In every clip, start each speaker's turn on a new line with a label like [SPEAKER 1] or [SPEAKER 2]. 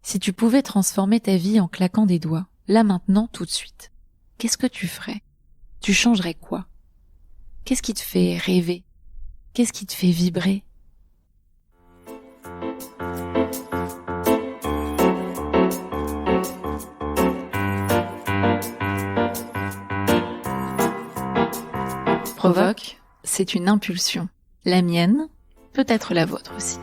[SPEAKER 1] Si tu pouvais transformer ta vie en claquant des doigts, là maintenant, tout de suite, qu'est-ce que tu ferais? Tu changerais quoi? Qu'est-ce qui te fait rêver? Qu'est-ce qui te fait vibrer? Provoque, c'est une impulsion. La mienne, peut-être la vôtre aussi.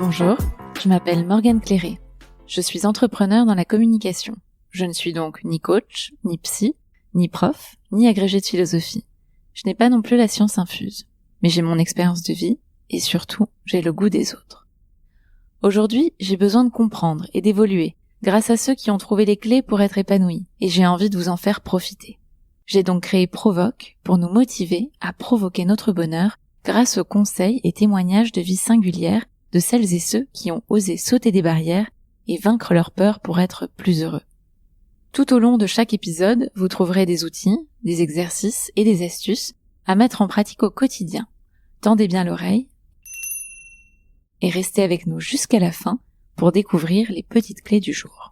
[SPEAKER 1] Bonjour, je m'appelle Morgane Cléré. Je suis entrepreneur dans la communication. Je ne suis donc ni coach, ni psy, ni prof, ni agrégé de philosophie. Je n'ai pas non plus la science infuse. Mais j'ai mon expérience de vie et surtout, j'ai le goût des autres. Aujourd'hui, j'ai besoin de comprendre et d'évoluer grâce à ceux qui ont trouvé les clés pour être épanouis et j'ai envie de vous en faire profiter. J'ai donc créé Provoque pour nous motiver à provoquer notre bonheur grâce aux conseils et témoignages de vie singulières de celles et ceux qui ont osé sauter des barrières et vaincre leur peur pour être plus heureux. Tout au long de chaque épisode, vous trouverez des outils, des exercices et des astuces à mettre en pratique au quotidien. Tendez bien l'oreille et restez avec nous jusqu'à la fin pour découvrir les petites clés du jour.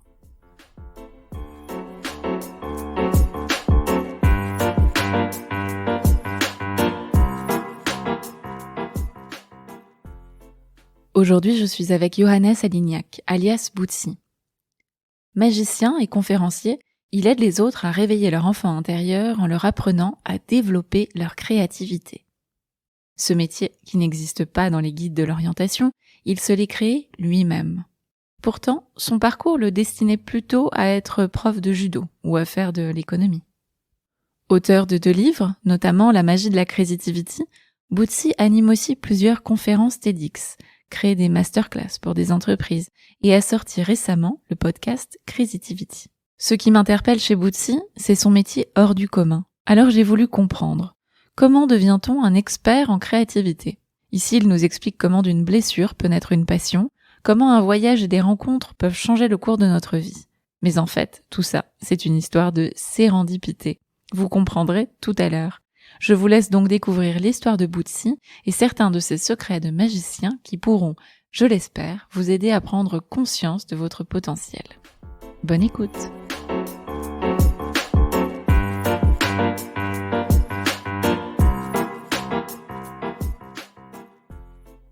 [SPEAKER 1] Aujourd'hui, je suis avec Johannes Alignac, alias Boutsi. Magicien et conférencier, il aide les autres à réveiller leur enfant intérieur en leur apprenant à développer leur créativité. Ce métier, qui n'existe pas dans les guides de l'orientation, il se l'est créé lui-même. Pourtant, son parcours le destinait plutôt à être prof de judo ou à faire de l'économie. Auteur de 2 livres, notamment La magie de la creativity, Boutsi anime aussi plusieurs conférences TEDx, crée des masterclass pour des entreprises et a sorti récemment le podcast Creativity. Ce qui m'interpelle chez Boutsi, c'est son métier hors du commun. Alors j'ai voulu comprendre. Comment devient-on un expert en créativité? Ici, il nous explique comment d'une blessure peut naître une passion, comment un voyage et des rencontres peuvent changer le cours de notre vie. Mais en fait, tout ça, c'est une histoire de sérendipité. Vous comprendrez tout à l'heure. Je vous laisse donc découvrir l'histoire de Boutsi et certains de ses secrets de magicien qui pourront, je l'espère, vous aider à prendre conscience de votre potentiel. Bonne écoute!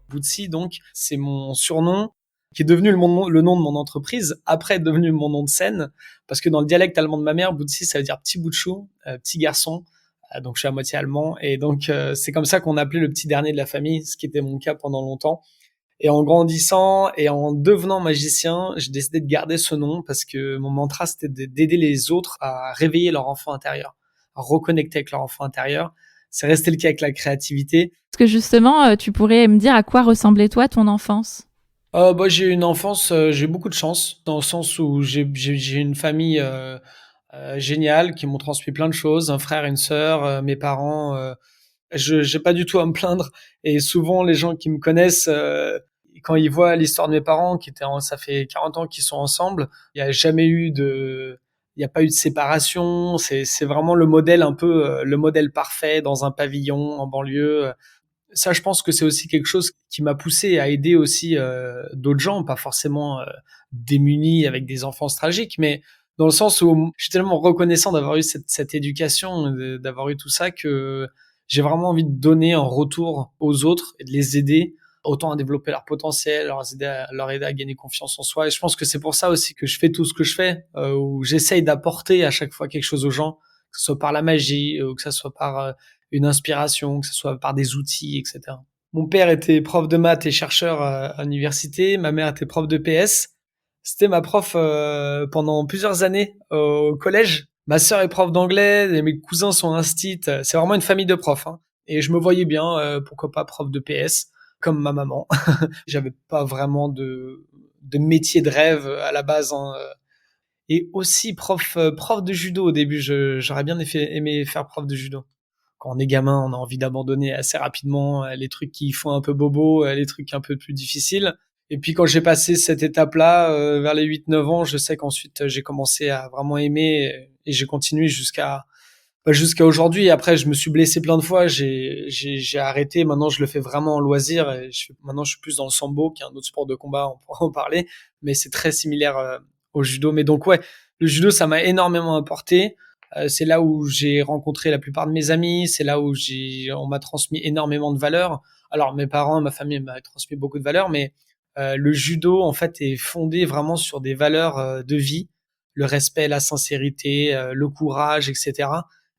[SPEAKER 2] Boutsi, donc, c'est mon surnom qui est devenu le nom de mon entreprise, après être devenu mon nom de scène, parce que dans le dialecte allemand de ma mère, Boutsi, ça veut dire petit bout de chou, petit garçon. Donc, je suis à moitié allemand. Et donc, c'est comme ça qu'on appelait le petit dernier de la famille, ce qui était mon cas pendant longtemps. Et en grandissant et en devenant magicien, j'ai décidé de garder ce nom parce que mon mantra, c'était d'aider les autres à réveiller leur enfant intérieur, à reconnecter avec leur enfant intérieur. C'est resté le cas avec la créativité.
[SPEAKER 1] Est-ce que justement, tu pourrais me dire à quoi ressemblait toi ton enfance?
[SPEAKER 2] J'ai eu une enfance, j'ai eu beaucoup de chance, dans le sens où j'ai une famille géniale qui m'ont transmis plein de choses, un frère, une sœur, mes parents. J'ai pas du tout à me plaindre. Et souvent, les gens qui me connaissent, quand ils voient l'histoire de mes parents, ça fait 40 ans qu'ils sont ensemble, il y a jamais eu il y a pas eu de séparation. C'est vraiment le modèle un peu, le modèle parfait dans un pavillon en banlieue. Ça, je pense que c'est aussi quelque chose qui m'a poussé à aider aussi d'autres gens, pas forcément démunis avec des enfances tragiques, mais dans le sens où je suis tellement reconnaissant d'avoir eu cette éducation, d'avoir eu tout ça, que j'ai vraiment envie de donner en retour aux autres et de les aider autant à développer leur potentiel, leur aider à gagner confiance en soi. Et je pense que c'est pour ça aussi que je fais tout ce que je fais, où j'essaye d'apporter à chaque fois quelque chose aux gens, que ce soit par la magie, ou que ce soit par une inspiration, que ce soit par des outils, etc. Mon père était prof de maths et chercheur à l'université. Ma mère était prof de PS. C'était ma prof pendant plusieurs années au collège. Ma sœur est prof d'anglais et mes cousins sont instit. C'est vraiment une famille de profs. Hein. Et je me voyais bien, pourquoi pas prof de PS, comme ma maman. J'avais pas vraiment de métier de rêve à la base. Hein. Et aussi prof de judo au début. J'aurais bien aimé faire prof de judo. Quand on est gamin, on a envie d'abandonner assez rapidement les trucs qui font un peu bobo, les trucs un peu plus difficiles. Et puis quand j'ai passé cette étape-là, vers les 8-9 ans, je sais qu'ensuite j'ai commencé à vraiment aimer et j'ai continué jusqu'à Bah, jusqu'à aujourd'hui. Après, je me suis blessé plein de fois. J'ai arrêté. Maintenant, je le fais vraiment en loisir. Et maintenant, je suis plus dans le sambo, qui est un autre sport de combat. On pourra en parler, mais c'est très similaire au judo. Mais donc, ouais, le judo, ça m'a énormément apporté. C'est là où j'ai rencontré la plupart de mes amis. C'est là où on m'a transmis énormément de valeurs. Alors, mes parents, ma famille m'ont transmis beaucoup de valeurs, mais le judo, en fait, est fondé vraiment sur des valeurs de vie, le respect, la sincérité, le courage, etc.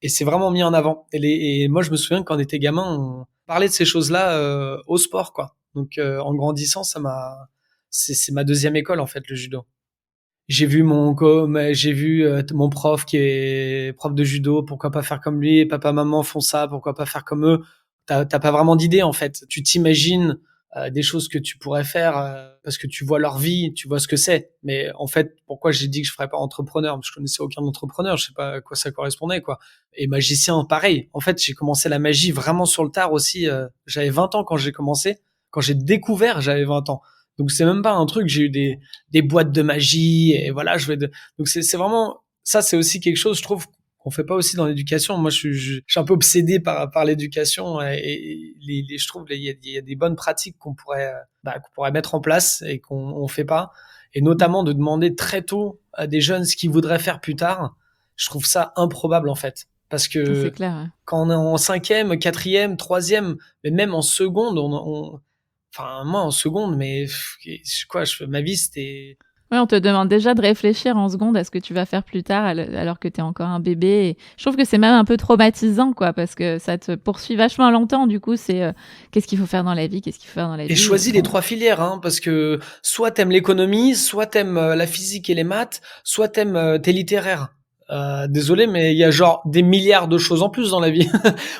[SPEAKER 2] Et c'est vraiment mis en avant. Et moi, je me souviens que quand on était gamin, on parlait de ces choses-là au sport, quoi. Donc, en grandissant, c'est ma deuxième école en fait, le judo. J'ai vu mon prof qui est prof de judo. Pourquoi pas faire comme lui? Papa, maman font ça. Pourquoi pas faire comme eux? T'as pas vraiment d'idée en fait. Tu t'imagines des choses que tu pourrais faire parce que tu vois leur vie, tu vois ce que c'est. Mais en fait, pourquoi j'ai dit que je ferais pas entrepreneur? Parce que je connaissais aucun entrepreneur, je sais pas à quoi ça correspondait, quoi. Et magicien, pareil. En fait, j'ai commencé la magie vraiment sur le tard aussi. J'avais 20 ans quand j'ai commencé. Quand j'ai découvert, j'avais 20 ans. Donc c'est même pas un truc. J'ai eu des boîtes de magie et voilà. Donc c'est vraiment ça. C'est aussi quelque chose, je trouve, qu'on fait pas aussi dans l'éducation. Moi, je suis un peu obsédé par l'éducation et je trouve il y a des bonnes pratiques qu'on pourrait mettre en place et qu'on fait pas. Et notamment de demander très tôt à des jeunes ce qu'ils voudraient faire plus tard. Je trouve ça improbable en fait, parce
[SPEAKER 1] C'est
[SPEAKER 2] que
[SPEAKER 1] clair. Ouais.
[SPEAKER 2] quand on est en cinquième, quatrième, troisième, mais même en seconde, enfin moi en seconde, mais ma vie c'était.
[SPEAKER 1] Ouais, on te demande déjà de réfléchir en seconde à ce que tu vas faire plus tard alors que tu es encore un bébé. Et je trouve que c'est même un peu traumatisant, quoi, parce que ça te poursuit vachement longtemps. Du coup, c'est qu'est-ce qu'il faut faire dans la vie, qu'est-ce qu'il faut faire dans la
[SPEAKER 2] Et
[SPEAKER 1] vie.
[SPEAKER 2] choisis les
[SPEAKER 1] Bon.
[SPEAKER 2] 3 filières, hein, parce que soit t'aimes l'économie, soit t'aimes la physique et les maths, soit t'es littéraire. Désolé, mais il y a genre des milliards de choses en plus dans la vie.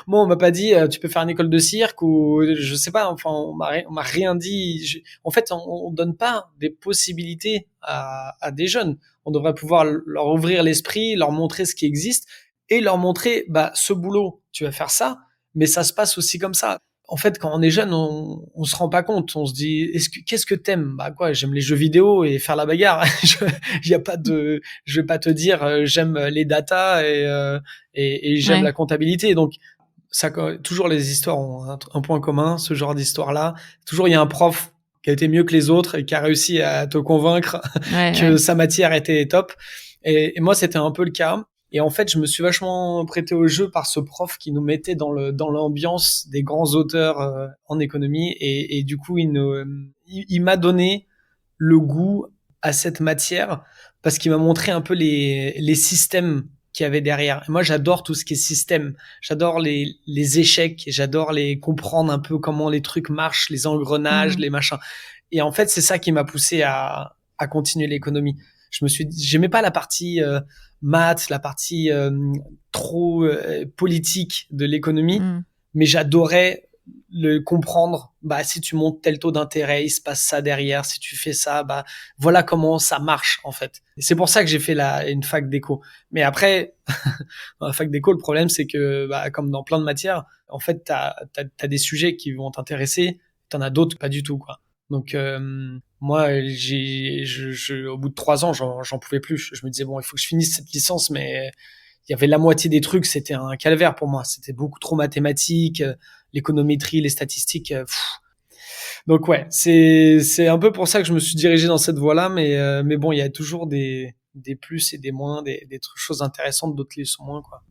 [SPEAKER 2] Moi, on m'a pas dit tu peux faire une école de cirque ou je sais pas. Enfin, on m'a rien dit. En fait, on donne pas des possibilités à des jeunes. On devrait pouvoir leur ouvrir l'esprit, leur montrer ce qui existe et leur montrer bah ce boulot, tu vas faire ça, mais ça se passe aussi comme ça. En fait, quand on est jeune, on se rend pas compte. On se dit, qu'est-ce que t'aimes? Bah quoi, j'aime les jeux vidéo et faire la bagarre. Y a pas de, je vais pas te dire, j'aime les datas et j'aime
[SPEAKER 1] Ouais.
[SPEAKER 2] la comptabilité. Donc ça, toujours les histoires ont un point commun. Ce genre d'histoire-là, toujours il y a un prof qui a été mieux que les autres et qui a réussi à te convaincre
[SPEAKER 1] Ouais,
[SPEAKER 2] que
[SPEAKER 1] ouais.
[SPEAKER 2] sa matière était top. Et moi, c'était un peu le cas. Et en fait, je me suis vachement prêté au jeu par ce prof qui nous mettait dans l'ambiance des grands auteurs en économie. Et du coup, il m'a donné le goût à cette matière parce qu'il m'a montré un peu les systèmes qu'il y avait derrière. Et moi, j'adore tout ce qui est système. J'adore les échecs. J'adore les comprendre un peu comment les trucs marchent, les engrenages,
[SPEAKER 1] Mm.
[SPEAKER 2] les machins. Et en fait, c'est ça qui m'a poussé à continuer l'économie. J'aimais pas la partie maths, la partie trop politique de l'économie,
[SPEAKER 1] Mm.
[SPEAKER 2] mais j'adorais le comprendre. Bah, si tu montes tel taux d'intérêt, il se passe ça derrière. Si tu fais ça, bah, voilà comment ça marche, en fait. Et c'est pour ça que j'ai fait une fac d'éco. Mais après, dans la fac d'éco, le problème, c'est que, bah, comme dans plein de matières, en fait, t'as des sujets qui vont t'intéresser, t'en as d'autres pas du tout, quoi. Donc, moi, au bout de 3 ans, j'en pouvais plus. Je me disais, bon, il faut que je finisse cette licence, mais il y avait la moitié des trucs, c'était un calvaire pour moi. C'était beaucoup trop mathématiques, l'économétrie, les statistiques. Donc ouais, c'est un peu pour ça que je me suis dirigé dans cette voie-là, mais bon, il y a toujours des plus et des moins, des choses intéressantes, d'autres qui le sont moins, quoi.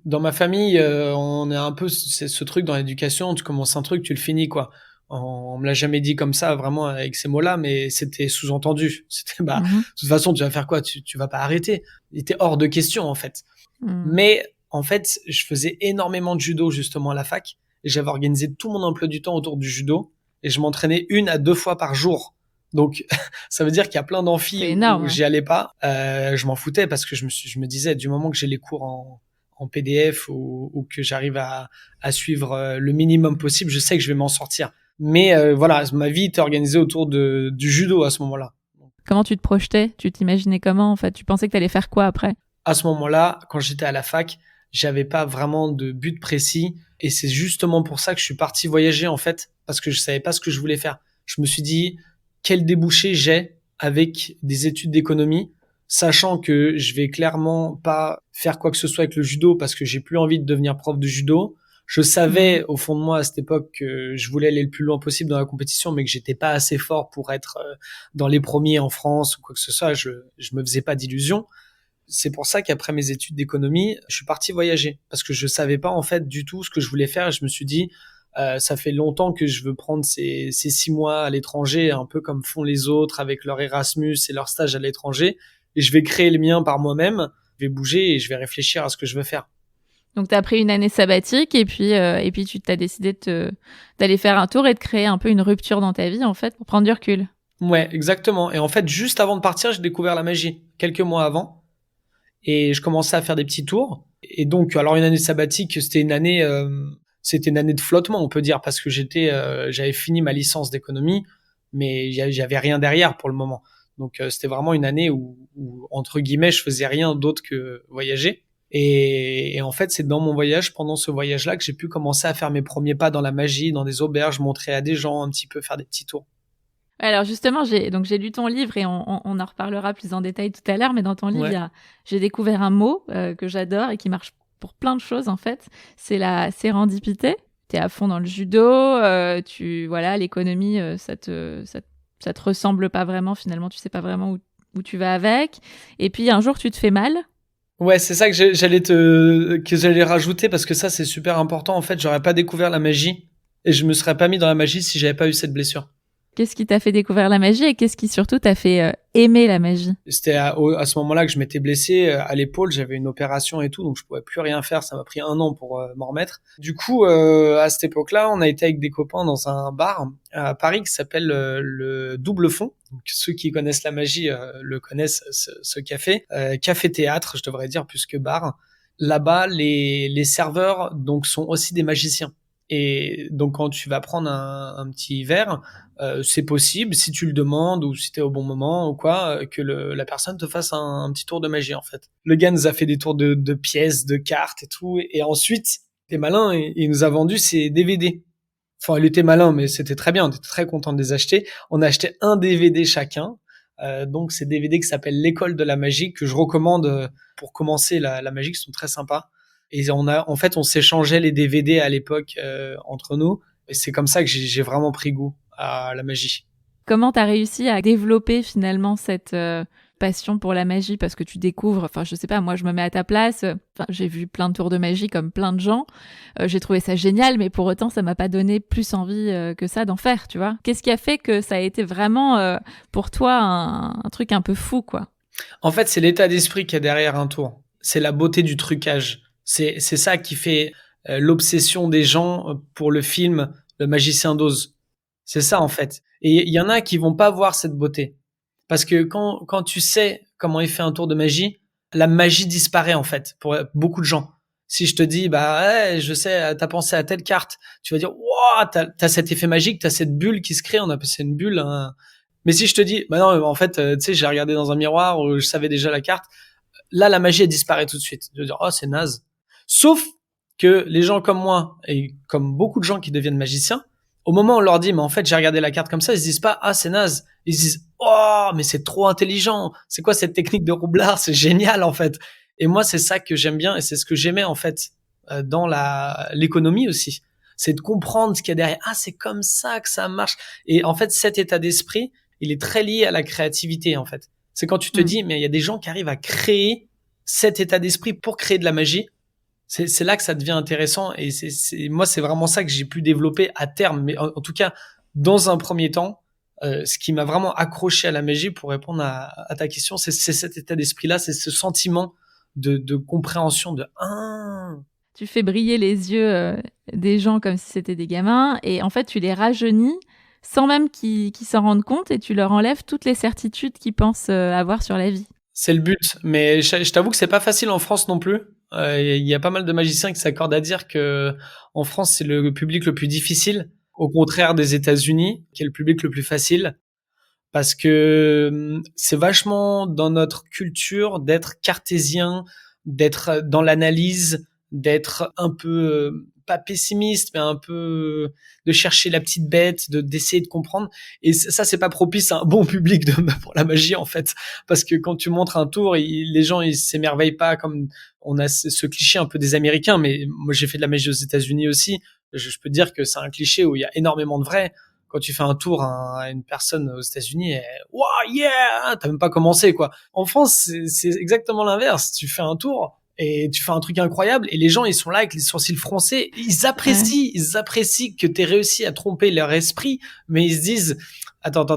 [SPEAKER 2] Dans ma famille, on est un peu c'est ce truc dans l'éducation, tu commences un truc, tu le finis, quoi. On me l'a jamais dit comme ça, vraiment avec ces mots-là, mais c'était sous-entendu. C'était bah,
[SPEAKER 1] Mhm.
[SPEAKER 2] de toute façon, tu vas faire quoi? Tu vas pas arrêter. Il était hors de question, en fait.
[SPEAKER 1] Mm.
[SPEAKER 2] Mais en fait, je faisais énormément de judo justement à la fac. Et j'avais organisé tout mon emploi du temps autour du judo. Et je m'entraînais 1 à 2 fois par jour. Donc, ça veut dire qu'il y a plein d'amphis
[SPEAKER 1] C'est
[SPEAKER 2] où
[SPEAKER 1] énorme.
[SPEAKER 2] j'y allais pas. Je m'en foutais parce que je me disais, du moment que j'ai les cours en PDF ou que j'arrive à suivre le minimum possible, je sais que je vais m'en sortir. Mais voilà, ma vie était organisée autour du judo à ce moment-là.
[SPEAKER 1] Comment tu te projetais? Tu t'imaginais comment, en fait? Tu pensais que tu allais faire quoi après?
[SPEAKER 2] À ce moment-là, quand j'étais à la fac, j'avais pas vraiment de but précis. Et c'est justement pour ça que je suis parti voyager, en fait, parce que je savais pas ce que je voulais faire. Je me suis dit, quel débouché j'ai avec des études d'économie, sachant que je vais clairement pas faire quoi que ce soit avec le judo parce que j'ai plus envie de devenir prof de judo. Je savais au fond de moi à cette époque que je voulais aller le plus loin possible dans la compétition, mais que j'étais pas assez fort pour être dans les premiers en France ou quoi que ce soit. Je me faisais pas d'illusions. C'est pour ça qu'après mes études d'économie, je suis parti voyager parce que je savais pas en fait du tout ce que je voulais faire. Et je me suis dit, ça fait longtemps que je veux prendre ces 6 mois à l'étranger, un peu comme font les autres avec leur Erasmus et leur stage à l'étranger. Et je vais créer le mien par moi-même. Je vais bouger et je vais réfléchir à ce que je veux faire.
[SPEAKER 1] Donc, tu as pris une année sabbatique et puis tu t'as décidé d'aller faire un tour et de créer un peu une rupture dans ta vie, en fait, pour prendre du recul.
[SPEAKER 2] Ouais, exactement. Et en fait, juste avant de partir, j'ai découvert la magie, quelques mois avant. Et je commençais à faire des petits tours. Et donc, alors une année sabbatique, c'était une année de flottement, on peut dire, parce que j'avais fini ma licence d'économie, mais j'avais rien derrière pour le moment. Donc, c'était vraiment une année où, entre guillemets, je faisais rien d'autre que voyager. Et en fait, c'est dans mon voyage, pendant ce voyage-là, que j'ai pu commencer à faire mes premiers pas dans la magie, dans des auberges, montrer à des gens un petit peu, faire des petits tours.
[SPEAKER 1] Alors justement, j'ai lu ton livre et on en reparlera plus en détail tout à l'heure, mais dans ton livre,
[SPEAKER 2] Ouais.
[SPEAKER 1] j'ai découvert un mot que j'adore et qui marche pour plein de choses en fait. C'est la sérendipité. T'es à fond dans le judo, voilà, l'économie, ça te ressemble pas vraiment finalement, tu sais pas vraiment où tu vas avec. Et puis un jour, tu te fais mal.
[SPEAKER 2] Ouais, c'est ça que j'allais rajouter parce que ça c'est super important. En fait, j'aurais pas découvert la magie et je me serais pas mis dans la magie si j'avais pas eu cette blessure.
[SPEAKER 1] Qu'est-ce qui t'a fait découvrir la magie et qu'est-ce qui surtout t'a fait aimer la magie?
[SPEAKER 2] C'était à ce moment-là que je m'étais blessé à l'épaule, j'avais une opération et tout, donc je pouvais plus rien faire. Ça m'a pris 1 an pour m'en remettre. Du coup, à cette époque-là, on a été avec des copains dans un bar à Paris qui s'appelle le Double Fond. Donc, ceux qui connaissent la magie le connaissent, ce café, café-théâtre, je devrais dire, plus que bar. Là-bas, les serveurs donc sont aussi des magiciens. Et donc, quand tu vas prendre un petit verre, c'est possible, si tu le demandes ou si t'es au bon moment ou quoi, que la personne te fasse un petit tour de magie, en fait. Le gars nous a fait des tours de pièces, de cartes et tout. Et ensuite, il était malin et il nous a vendu ses DVD. Enfin, il était malin, mais c'était très bien. On était très content de les acheter. On a acheté un DVD chacun. Donc, ces DVD qui s'appellent L'école de la magie, que je recommande pour commencer la magie, qui sont très sympas. Et en fait, on s'échangeait les DVD à l'époque entre nous. Et c'est comme ça que j'ai vraiment pris goût à la magie.
[SPEAKER 1] Comment t'as réussi à développer finalement cette passion pour la magie parce que tu découvres, enfin je sais pas, moi je me mets à ta place, j'ai vu plein de tours de magie comme plein de gens, j'ai trouvé ça génial, mais pour autant ça m'a pas donné plus envie que ça d'en faire, tu vois. Qu'est-ce qui a fait que ça a été vraiment pour toi un truc un peu fou, quoi?
[SPEAKER 2] En fait, c'est l'état d'esprit qu'il y a derrière un tour. C'est la beauté du trucage. C'est ça qui fait l'obsession des gens pour le film Le Magicien d'Oz. C'est ça en fait. Et il y en a qui vont pas voir cette beauté. Parce que quand tu sais comment il fait un tour de magie, la magie disparaît en fait pour beaucoup de gens. Si je te dis, bah ouais, je sais, t'as pensé à telle carte, tu vas dire, waouh, t'as cet effet magique, t'as cette bulle qui se crée, on appelle ça une bulle. Hein. Mais si je te dis, bah non, en fait, tu sais, j'ai regardé dans un miroir où je savais déjà la carte, là, la magie, elle disparaît tout de suite. Je veux dire, oh, c'est naze. Sauf que les gens comme moi, et comme beaucoup de gens qui deviennent magiciens, au moment où on leur dit, mais en fait, j'ai regardé la carte comme ça, ils se disent pas, ah, c'est naze. Ils se disent, oh, mais c'est trop intelligent. C'est quoi cette technique de roublard? C'est génial, en fait. Et moi, c'est ça que j'aime bien et c'est ce que j'aimais, en fait, dans l'économie aussi. C'est de comprendre ce qu'il y a derrière. Ah, c'est comme ça que ça marche. Et en fait, cet état d'esprit, il est très lié à la créativité, en fait. C'est quand tu te dis, mais il y a des gens qui arrivent à créer cet état d'esprit pour créer de la magie. C'est là que ça devient intéressant et moi, c'est vraiment ça que j'ai pu développer à terme. Mais en tout cas, dans un premier temps, ce qui m'a vraiment accroché à la magie, pour répondre à ta question, c'est cet état d'esprit-là, c'est ce sentiment de compréhension de
[SPEAKER 1] Tu fais briller les yeux des gens comme si c'était des gamins et en fait tu les rajeunis sans même qu'ils s'en rendent compte et tu leur enlèves toutes les certitudes qu'ils pensent avoir sur la vie.
[SPEAKER 2] C'est le but, mais je t'avoue que c'est pas facile en France non plus. Il y a pas mal de magiciens qui s'accordent à dire que en France c'est le public le plus difficile, au contraire des États-Unis, qui est le public le plus facile, parce que c'est vachement dans notre culture d'être cartésien, d'être dans l'analyse, d'être un peu pas pessimiste, mais un peu de chercher la petite bête, d'essayer de comprendre. Et ça, c'est pas propice à un bon public pour la magie, en fait. Parce que quand tu montres un tour, les gens, ils s'émerveillent pas comme on a ce cliché un peu des Américains. Mais moi, j'ai fait de la magie aux États-Unis aussi. Je peux te dire que c'est un cliché où il y a énormément de vrai. Quand tu fais un tour à une personne aux États-Unis, wow, yeah, t'as même pas commencé, quoi. En France, c'est exactement l'inverse. Tu fais un tour et tu fais un truc incroyable et les gens, ils sont là avec les sourcils froncés. Ils apprécient que t'aies réussi à tromper leur esprit, mais ils se disent, attends,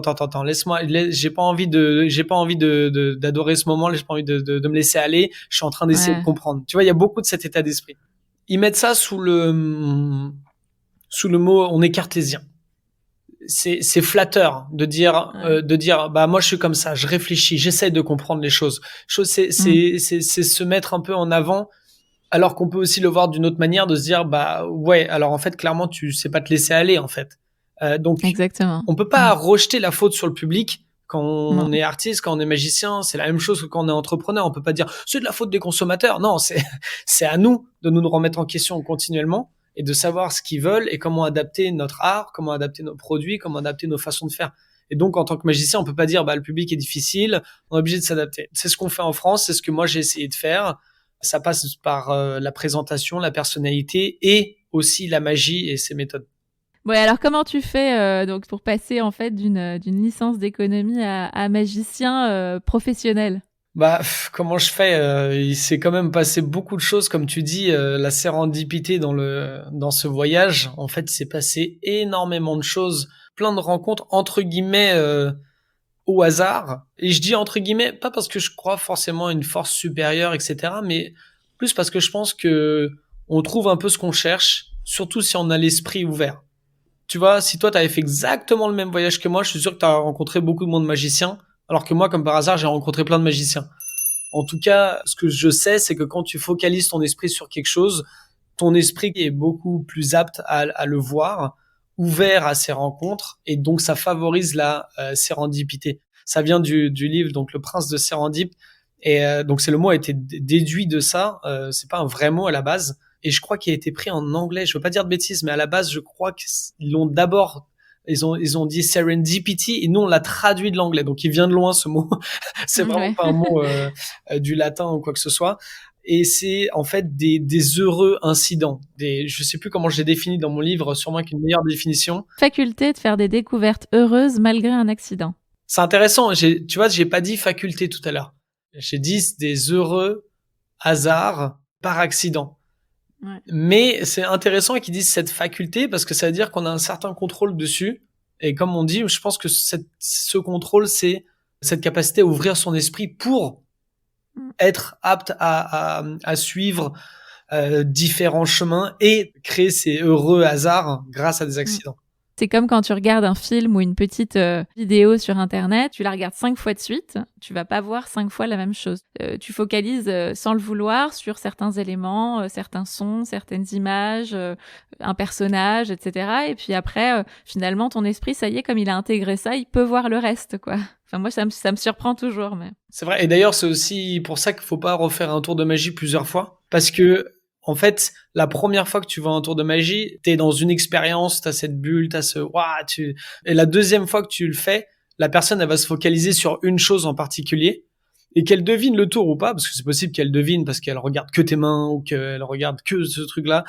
[SPEAKER 2] j'ai pas envie d'adorer ce moment, j'ai pas envie de me laisser aller, je suis en train d'essayer de comprendre. Tu vois, il y a beaucoup de cet état d'esprit. Ils mettent ça sous le mot, on est cartésien. C'est flatteur de dire bah moi je suis comme ça, je réfléchis, j'essaie de comprendre les choses. C'est se mettre un peu en avant, alors qu'on peut aussi le voir d'une autre manière, de se dire bah ouais, alors en fait clairement tu sais pas te laisser aller en fait. Donc
[SPEAKER 1] exactement.
[SPEAKER 2] On peut pas rejeter la faute sur le public. Quand on est artiste, quand on est magicien, c'est la même chose que quand on est entrepreneur. On peut pas dire c'est de la faute des consommateurs. Non, c'est à nous de nous remettre en question continuellement et de savoir ce qu'ils veulent et comment adapter notre art, comment adapter nos produits, comment adapter nos façons de faire. Et donc, en tant que magicien, on peut pas dire, bah, le public est difficile, on est obligé de s'adapter. C'est ce qu'on fait en France, c'est ce que moi j'ai essayé de faire. Ça passe par la présentation, la personnalité et aussi la magie et ses méthodes.
[SPEAKER 1] Ouais, alors comment tu fais donc pour passer en fait d'une licence d'économie à magicien professionnel?
[SPEAKER 2] Bah, comment je fais il s'est quand même passé beaucoup de choses, comme tu dis, la sérendipité dans ce voyage. En fait, il s'est passé énormément de choses, plein de rencontres entre guillemets au hasard. Et je dis entre guillemets pas parce que je crois forcément à une force supérieure, etc., mais plus parce que je pense que on trouve un peu ce qu'on cherche, surtout si on a l'esprit ouvert. Tu vois, si toi t'avais fait exactement le même voyage que moi, je suis sûr que t'as rencontré beaucoup de monde magicien, alors que moi, comme par hasard, j'ai rencontré plein de magiciens. En tout cas, ce que je sais, c'est que quand tu focalises ton esprit sur quelque chose, ton esprit est beaucoup plus apte à le voir, ouvert à ces rencontres, et donc ça favorise la sérendipité. Ça vient du livre, donc Le Prince de Sérendip, et donc c'est le mot a été déduit de ça. C'est pas un vrai mot à la base, et je crois qu'il a été pris en anglais. Je veux pas dire de bêtises, mais à la base, je crois qu'ils l'ont d'abord ils ont dit serendipity et nous on l'a traduit de l'anglais, donc il vient de loin ce mot. C'est vraiment pas un mot du latin ou quoi que ce soit. Et c'est en fait des heureux incidents. Je sais plus comment je l'ai défini dans mon livre, sûrement qu'une meilleure définition.
[SPEAKER 1] Faculté de faire des découvertes heureuses malgré un accident.
[SPEAKER 2] C'est intéressant. Tu vois, j'ai pas dit faculté tout à l'heure. J'ai dit des heureux hasards par accident. Ouais. Mais c'est intéressant qu'ils disent cette faculté parce que ça veut dire qu'on a un certain contrôle dessus. Et comme on dit, je pense que ce contrôle, c'est cette capacité à ouvrir son esprit pour être apte à suivre différents chemins et créer ces heureux hasards grâce à des accidents.
[SPEAKER 1] C'est comme quand tu regardes un film ou une petite vidéo sur Internet, tu la regardes 5 fois de suite, tu vas pas voir 5 fois la même chose. Tu focalises sans le vouloir sur certains éléments, certains sons, certaines images, un personnage, etc. Et puis après, finalement, ton esprit, ça y est, comme il a intégré ça, il peut voir le reste, quoi. Enfin, moi, ça me surprend toujours. Mais...
[SPEAKER 2] C'est vrai. Et d'ailleurs, c'est aussi pour ça qu'il faut pas refaire un tour de magie plusieurs fois. Parce que en fait, la première fois que tu vas à un tour de magie, t'es dans une expérience, t'as cette bulle, t'as ce et la deuxième fois que tu le fais, la personne, elle va se focaliser sur une chose en particulier et qu'elle devine le tour ou pas, parce que c'est possible qu'elle devine parce qu'elle regarde que tes mains ou qu'elle regarde que ce truc-là,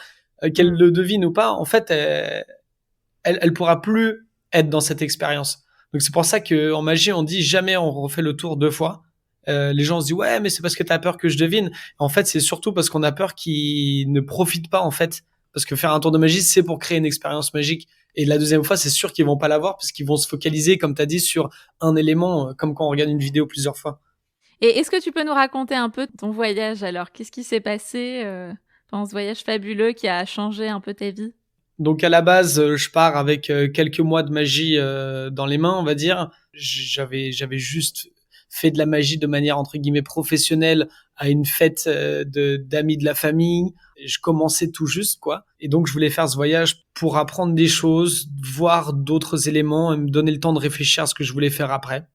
[SPEAKER 2] qu'elle le devine ou pas, en fait, elle pourra plus être dans cette expérience. Donc c'est pour ça que en magie, on dit jamais on refait le tour 2 fois. Les gens se disent ouais mais c'est parce que t'as peur que je devine. En fait c'est surtout parce qu'on a peur qu'ils ne profitent pas en fait, parce que faire un tour de magie c'est pour créer une expérience magique, et la deuxième fois c'est sûr qu'ils vont pas l'avoir parce qu'ils vont se focaliser comme t'as dit sur un élément, comme quand on regarde une vidéo plusieurs fois.
[SPEAKER 1] Et est-ce que tu peux nous raconter un peu ton voyage alors? Qu'est-ce qui s'est passé pendant ce voyage fabuleux qui a changé un peu ta vie?
[SPEAKER 2] Donc à la base je pars avec quelques mois de magie dans les mains, on va dire. J'avais juste fait de la magie de manière entre guillemets professionnelle à une fête d'amis de la famille. Je commençais tout juste, quoi. Et donc, je voulais faire ce voyage pour apprendre des choses, voir d'autres éléments et me donner le temps de réfléchir à ce que je voulais faire après.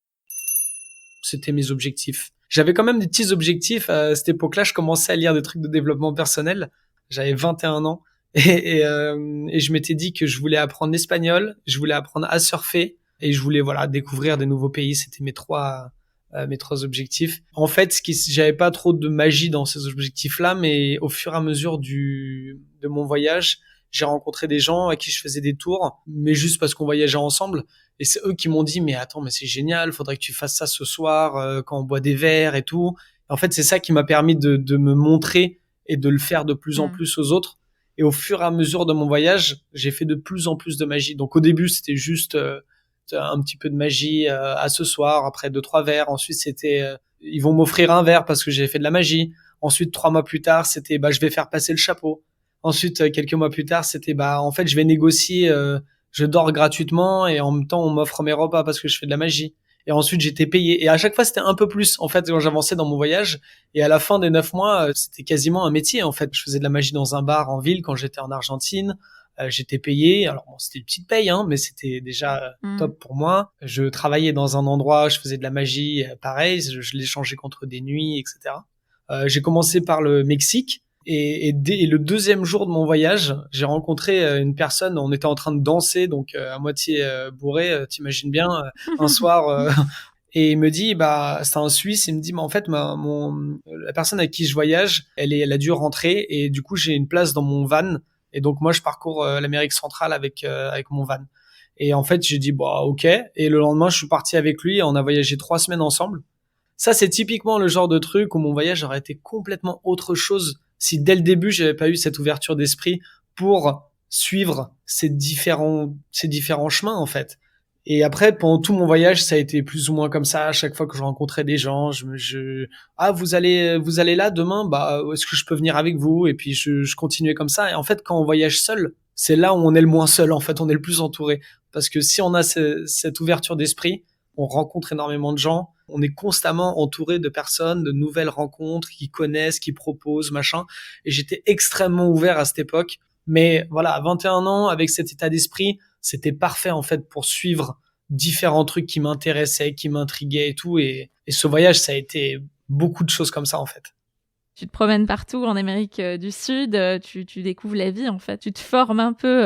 [SPEAKER 2] C'était mes objectifs. J'avais quand même des petits objectifs. À cette époque-là, je commençais à lire des trucs de développement personnel. J'avais 21 ans. Et je m'étais dit que je voulais apprendre l'espagnol, je voulais apprendre à surfer et je voulais voilà découvrir des nouveaux pays. C'était mes trois objectifs. En fait, j'avais pas trop de magie dans ces objectifs-là, mais au fur et à mesure de mon voyage, j'ai rencontré des gens à qui je faisais des tours, mais juste parce qu'on voyageait ensemble. Et c'est eux qui m'ont dit, mais attends, mais c'est génial, faudrait que tu fasses ça ce soir quand on boit des verres et tout. En fait, c'est ça qui m'a permis de me montrer et de le faire de plus en plus aux autres. Et au fur et à mesure de mon voyage, j'ai fait de plus en plus de magie. Donc au début, c'était juste un petit peu de magie à ce soir, après 2-3 verres. Ensuite, c'était ils vont m'offrir un verre parce que j'ai fait de la magie. Ensuite, 3 mois plus tard, c'était je vais faire passer le chapeau. Ensuite, quelques mois plus tard, c'était en fait, je vais négocier, je dors gratuitement et en même temps, on m'offre mes repas parce que je fais de la magie. Et ensuite, j'étais payé. Et à chaque fois, c'était un peu plus, en fait, quand j'avançais dans mon voyage. Et à la fin des 9 mois, c'était quasiment un métier, en fait. Je faisais de la magie dans un bar en ville quand j'étais en Argentine. J'étais payé. Alors, bon, c'était une petite paye, hein, mais c'était déjà top pour moi. Je travaillais dans un endroit, je faisais de la magie, pareil. Je l'échangeais contre des nuits, etc. J'ai commencé par le Mexique. Et le deuxième jour de mon voyage, j'ai rencontré une personne, on était en train de danser, donc à moitié bourré, t'imagines bien, un soir, et il me dit, c'est un Suisse, il me dit, mais en fait, la personne avec qui je voyage, elle a dû rentrer, et du coup, j'ai une place dans mon van, et donc moi, je parcours l'Amérique centrale avec mon van. Et en fait, j'ai dit, ok, et le lendemain, je suis parti avec lui, et on a voyagé 3 semaines ensemble. Ça, c'est typiquement le genre de truc où mon voyage aurait été complètement autre chose si dès le début, j'avais pas eu cette ouverture d'esprit pour suivre ces différents chemins, en fait. Et après, pendant tout mon voyage, ça a été plus ou moins comme ça. À chaque fois que je rencontrais des gens, vous allez là demain, est-ce que je peux venir avec vous? Et puis, je continuais comme ça. Et en fait, quand on voyage seul, c'est là où on est le moins seul, en fait. On est le plus entouré. Parce que si on a cette ouverture d'esprit, on rencontre énormément de gens, on est constamment entouré de personnes, de nouvelles rencontres qui connaissent, qui proposent, machin. Et j'étais extrêmement ouvert à cette époque. Mais voilà, à 21 ans, avec cet état d'esprit, c'était parfait en fait pour suivre différents trucs qui m'intéressaient, qui m'intriguaient et tout. Et ce voyage, ça a été beaucoup de choses comme ça en fait.
[SPEAKER 1] Tu te promènes partout en Amérique du Sud, tu découvres la vie en fait. Tu te formes un peu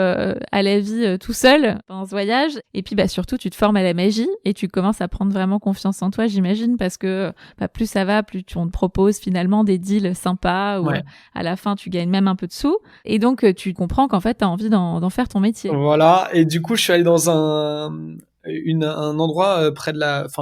[SPEAKER 1] à la vie tout seul pendant ce voyage. Et puis surtout, tu te formes à la magie et tu commences à prendre vraiment confiance en toi, j'imagine, parce que plus ça va, plus on te propose finalement des deals sympas où à la fin, tu gagnes même un peu de sous. Et donc, tu comprends qu'en fait, tu as envie d'en faire ton métier.
[SPEAKER 2] Voilà. Et du coup, je suis allé dans un endroit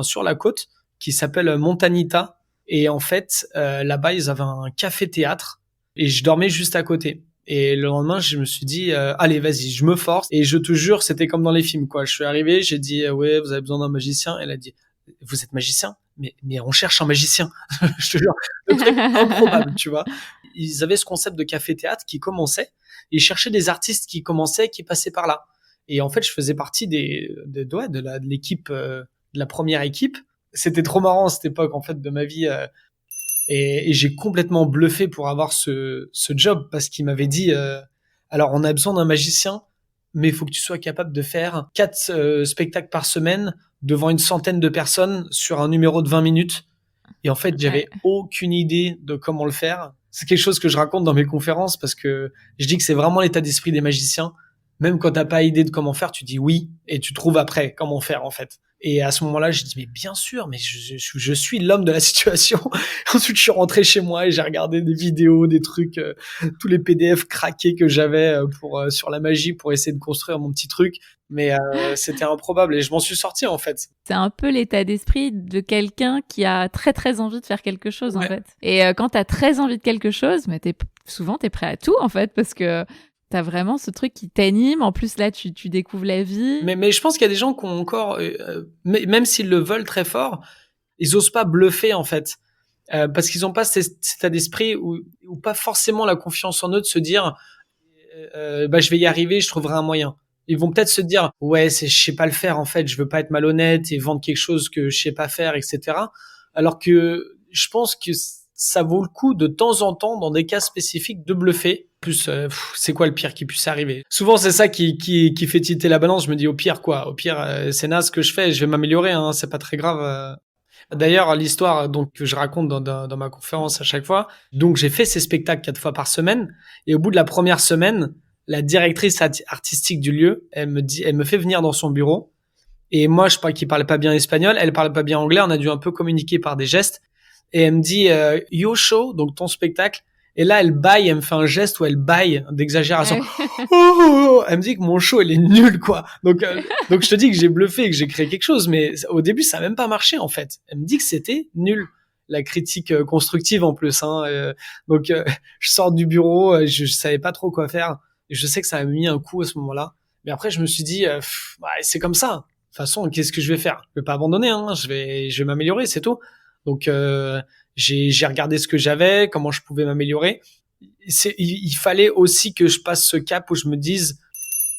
[SPEAKER 2] sur la côte qui s'appelle Montanita. Et en fait, là-bas, ils avaient un café-théâtre et je dormais juste à côté. Et le lendemain, je me suis dit, allez, vas-y, je me force. Et je te jure, c'était comme dans les films, quoi. Je suis arrivé, j'ai dit, ouais, vous avez besoin d'un magicien. Elle a dit, vous êtes magicien? Mais on cherche un magicien. Je te jure, le truc improbable, tu vois. Ils avaient ce concept de café-théâtre qui commençait. Et ils cherchaient des artistes qui commençaient, qui passaient par là. Et en fait, je faisais partie de l'équipe, de la première équipe. C'était trop marrant cette époque en fait de ma vie et j'ai complètement bluffé pour avoir ce job parce qu'il m'avait dit alors on a besoin d'un magicien mais il faut que tu sois capable de faire 4 spectacles par semaine devant une centaine de personnes sur un numéro de 20 minutes et en fait j'avais aucune idée de comment le faire. C'est quelque chose que je raconte dans mes conférences parce que je dis que c'est vraiment l'état d'esprit des magiciens. Même quand t'as pas idée de comment faire, tu dis oui et tu trouves après comment faire en fait. Et à ce moment-là, j'ai dit mais bien sûr, mais je suis l'homme de la situation. Ensuite, je suis rentré chez moi et j'ai regardé des vidéos, des trucs, tous les PDF craqués que j'avais sur la magie pour essayer de construire mon petit truc. Mais c'était improbable et je m'en suis sorti en fait.
[SPEAKER 1] C'est un peu l'état d'esprit de quelqu'un qui a très très envie de faire quelque chose en fait. Et quand t'as très envie de quelque chose, mais souvent t'es prêt à tout en fait parce que t'as vraiment ce truc qui t'anime. En plus, là, tu découvres la vie.
[SPEAKER 2] Mais je pense qu'il y a des gens qui ont encore, même s'ils le veulent très fort, ils osent pas bluffer, en fait. Parce qu'ils ont pas cet état d'esprit ou pas forcément la confiance en eux de se dire, je vais y arriver, je trouverai un moyen. Ils vont peut-être se dire, ouais, je sais pas le faire, en fait, je veux pas être malhonnête et vendre quelque chose que je sais pas faire, etc. Alors que je pense que ça vaut le coup de temps en temps, dans des cas spécifiques, de bluffer. Plus, c'est quoi le pire qui puisse arriver? Souvent, c'est ça qui fait tilter la balance. Je me dis, au pire, quoi. Au pire, c'est naze ce que je fais, je vais m'améliorer, hein, c'est pas très grave. D'ailleurs, l'histoire donc que je raconte dans ma conférence à chaque fois, donc j'ai fait ces spectacles 4 fois par semaine, et au bout de la première semaine, la directrice artistique du lieu, elle me fait venir dans son bureau. Et moi, je crois qu'il parlait pas bien espagnol, elle parlait pas bien anglais, on a dû un peu communiquer par des gestes. Et elle me dit, your show, donc ton spectacle. Et là, elle baille, elle me fait un geste où elle baille d'exagération. Oh, elle me dit que mon show, il est nul, quoi. Donc je te dis que j'ai bluffé, que j'ai créé quelque chose, mais au début, ça a même pas marché, en fait. Elle me dit que c'était nul. La critique constructive, en plus, hein. Je sors du bureau, je savais pas trop quoi faire. Et je sais que ça m'a mis un coup à ce moment-là. Mais après, je me suis dit, c'est comme ça. De toute façon, qu'est-ce que je vais faire? Je vais pas abandonner, hein. Je vais m'améliorer, c'est tout. Donc, j'ai regardé ce que j'avais, comment je pouvais m'améliorer. Il fallait aussi que je passe ce cap où je me dise,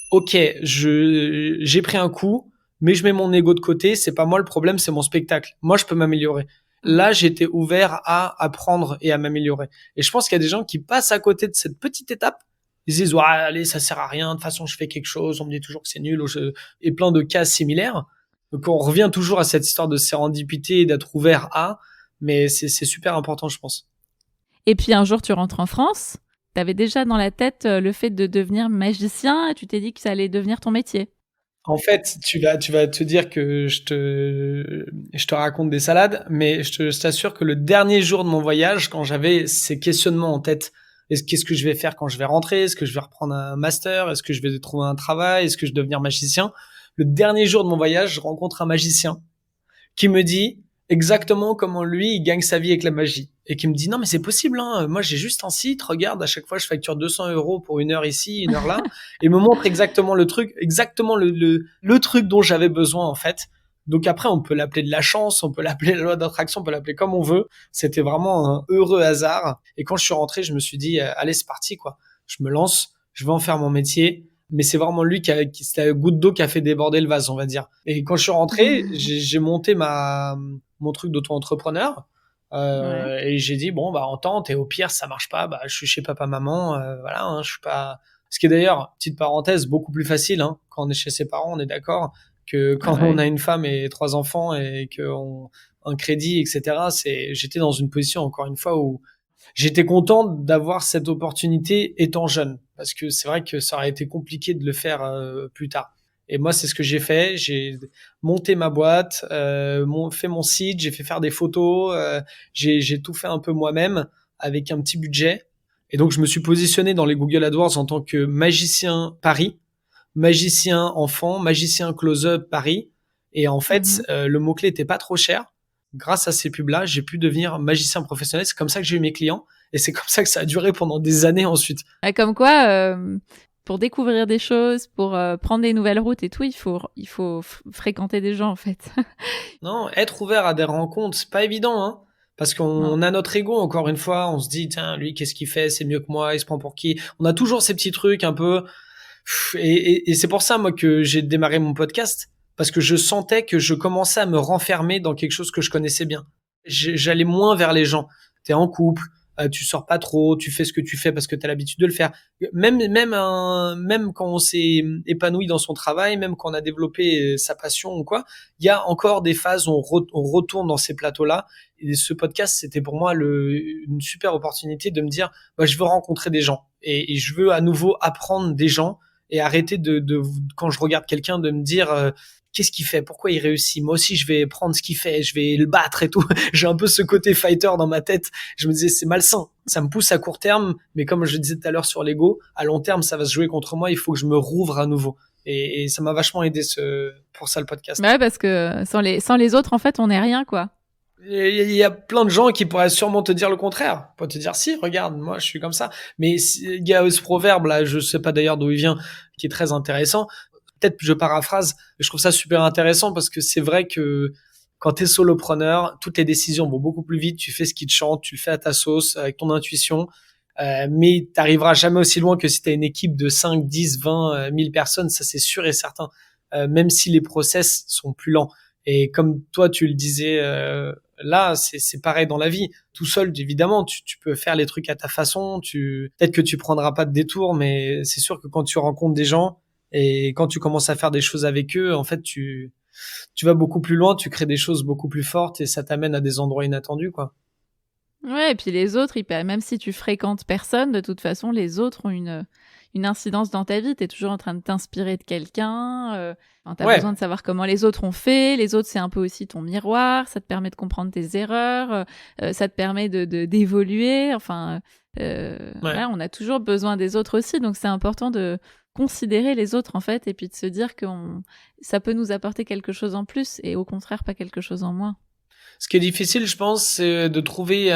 [SPEAKER 2] ok, j'ai pris un coup, mais je mets mon ego de côté. C'est pas moi le problème, c'est mon spectacle. Moi, je peux m'améliorer. Là, j'étais ouvert à apprendre et à m'améliorer. Et je pense qu'il y a des gens qui passent à côté de cette petite étape. Ils se disent, ouais, allez, ça sert à rien. De toute façon, je fais quelque chose. On me dit toujours que c'est nul. Et plein de cas similaires. Donc, on revient toujours à cette histoire de sérendipité et d'être ouvert à. Mais c'est super important, je pense.
[SPEAKER 1] Et puis un jour, tu rentres en France. T'avais déjà dans la tête le fait de devenir magicien et tu t'es dit que ça allait devenir ton métier.
[SPEAKER 2] En fait, tu vas te dire que je te raconte des salades, mais je t'assure que le dernier jour de mon voyage, quand j'avais ces questionnements en tête, qu'est-ce que je vais faire quand je vais rentrer? Est-ce que je vais reprendre un master? Est-ce que je vais trouver un travail? Est-ce que je vais devenir magicien? Le dernier jour de mon voyage, je rencontre un magicien qui me dit exactement comment lui, il gagne sa vie avec la magie. Et qui me dit, non, mais c'est possible, hein. Moi, j'ai juste un site. Regarde, à chaque fois, je facture 200 € pour une heure ici, une heure là. Et me montre exactement le truc, exactement le truc dont j'avais besoin, en fait. Donc après, on peut l'appeler de la chance, on peut l'appeler la loi d'attraction, on peut l'appeler comme on veut. C'était vraiment un heureux hasard. Et quand je suis rentré, je me suis dit, allez, c'est parti, quoi. Je me lance, je vais en faire mon métier. Mais c'est vraiment lui c'était la goutte d'eau qui a fait déborder le vase, on va dire. Et quand je suis rentré, j'ai monté mon truc d'auto-entrepreneur. Et j'ai dit, bon, bah, on tente, et au pire, ça marche pas, bah, je suis chez papa, maman, voilà, hein, je suis pas, ce qui est d'ailleurs, petite parenthèse, beaucoup plus facile, hein, quand on est chez ses parents, on est d'accord, que quand on a une femme et 3 enfants et un crédit, etc., j'étais dans une position, encore une fois, où j'étais content d'avoir cette opportunité étant jeune, parce que c'est vrai que ça aurait été compliqué de le faire plus tard. Et moi, c'est ce que j'ai fait. J'ai monté ma boîte, fait mon site, j'ai fait faire des photos, j'ai tout fait un peu moi-même avec un petit budget. Et donc, je me suis positionné dans les Google AdWords en tant que magicien Paris, magicien enfant, magicien close-up Paris. Et en fait, le mot-clé était pas trop cher. Grâce à ces pubs-là, j'ai pu devenir magicien professionnel. C'est comme ça que j'ai eu mes clients. Et c'est comme ça que ça a duré pendant des années ensuite.
[SPEAKER 1] Comme quoi, pour découvrir des choses, pour prendre des nouvelles routes et tout, il faut fréquenter des gens, en fait.
[SPEAKER 2] Non, être ouvert à des rencontres, c'est pas évident, hein. Parce qu'on a notre ego, encore une fois. On se dit, tiens, lui, qu'est-ce qu'il fait? C'est mieux que moi. Il se prend pour qui? On a toujours ces petits trucs un peu. Et c'est pour ça, moi, que j'ai démarré mon podcast. Parce que je sentais que je commençais à me renfermer dans quelque chose que je connaissais bien. J'allais moins vers les gens. T'es en couple, tu sors pas trop, tu fais ce que tu fais parce que t'as l'habitude de le faire. Même quand on s'est épanoui dans son travail, même quand on a développé sa passion ou quoi, il y a encore des phases où on retourne dans ces plateaux-là. Et ce podcast, c'était pour moi une super opportunité de me dire, bah, je veux rencontrer des gens et je veux à nouveau apprendre des gens et arrêter quand je regarde quelqu'un de me dire qu'est-ce qu'il fait, pourquoi il réussit, moi aussi je vais prendre ce qu'il fait, je vais le battre et tout. J'ai un peu ce côté fighter dans ma tête. Je me disais c'est malsain, ça me pousse à court terme, mais comme je disais tout à l'heure sur l'ego, à long terme ça va se jouer contre moi, il faut que je me rouvre à nouveau. Et ça m'a vachement aidé pour ça le podcast.
[SPEAKER 1] Ouais, parce que sans les autres en fait on n'est rien, quoi.
[SPEAKER 2] Il y a plein de gens qui pourraient sûrement te dire le contraire. Pour te dire, si, regarde, moi, je suis comme ça. Mais il y a ce proverbe, là, je sais pas d'ailleurs d'où il vient, qui est très intéressant. Peut-être je paraphrase, mais je trouve ça super intéressant parce que c'est vrai que quand t'es solopreneur, toutes les décisions vont beaucoup plus vite. Tu fais ce qui te chante, tu le fais à ta sauce, avec ton intuition. Mais t'arriveras jamais aussi loin que si t'as une équipe de 5, 10, 20, 1000 personnes. Ça, c'est sûr et certain. Même si les process sont plus lents. Et comme toi, tu le disais, là, c'est pareil dans la vie. Tout seul, évidemment, tu peux faire les trucs à ta façon. Peut-être que tu prendras pas de détour, mais c'est sûr que quand tu rencontres des gens et quand tu commences à faire des choses avec eux, en fait, tu vas beaucoup plus loin, tu crées des choses beaucoup plus fortes et ça t'amène à des endroits inattendus, quoi.
[SPEAKER 1] Ouais, et puis les autres, même si tu fréquentes personne, de toute façon, les autres ont une incidence dans ta vie. T'es toujours en train de t'inspirer de quelqu'un. T'as
[SPEAKER 2] Ouais,
[SPEAKER 1] besoin de savoir comment les autres ont fait. Les autres, c'est un peu aussi ton miroir. Ça te permet de comprendre tes erreurs. Ça te permet d'évoluer. Enfin,
[SPEAKER 2] ouais.
[SPEAKER 1] voilà, on a toujours besoin des autres aussi. Donc, c'est important de considérer les autres, en fait, et puis de se dire que ça peut nous apporter quelque chose en plus et au contraire, pas quelque chose en moins.
[SPEAKER 2] Ce qui est difficile, je pense, c'est de trouver,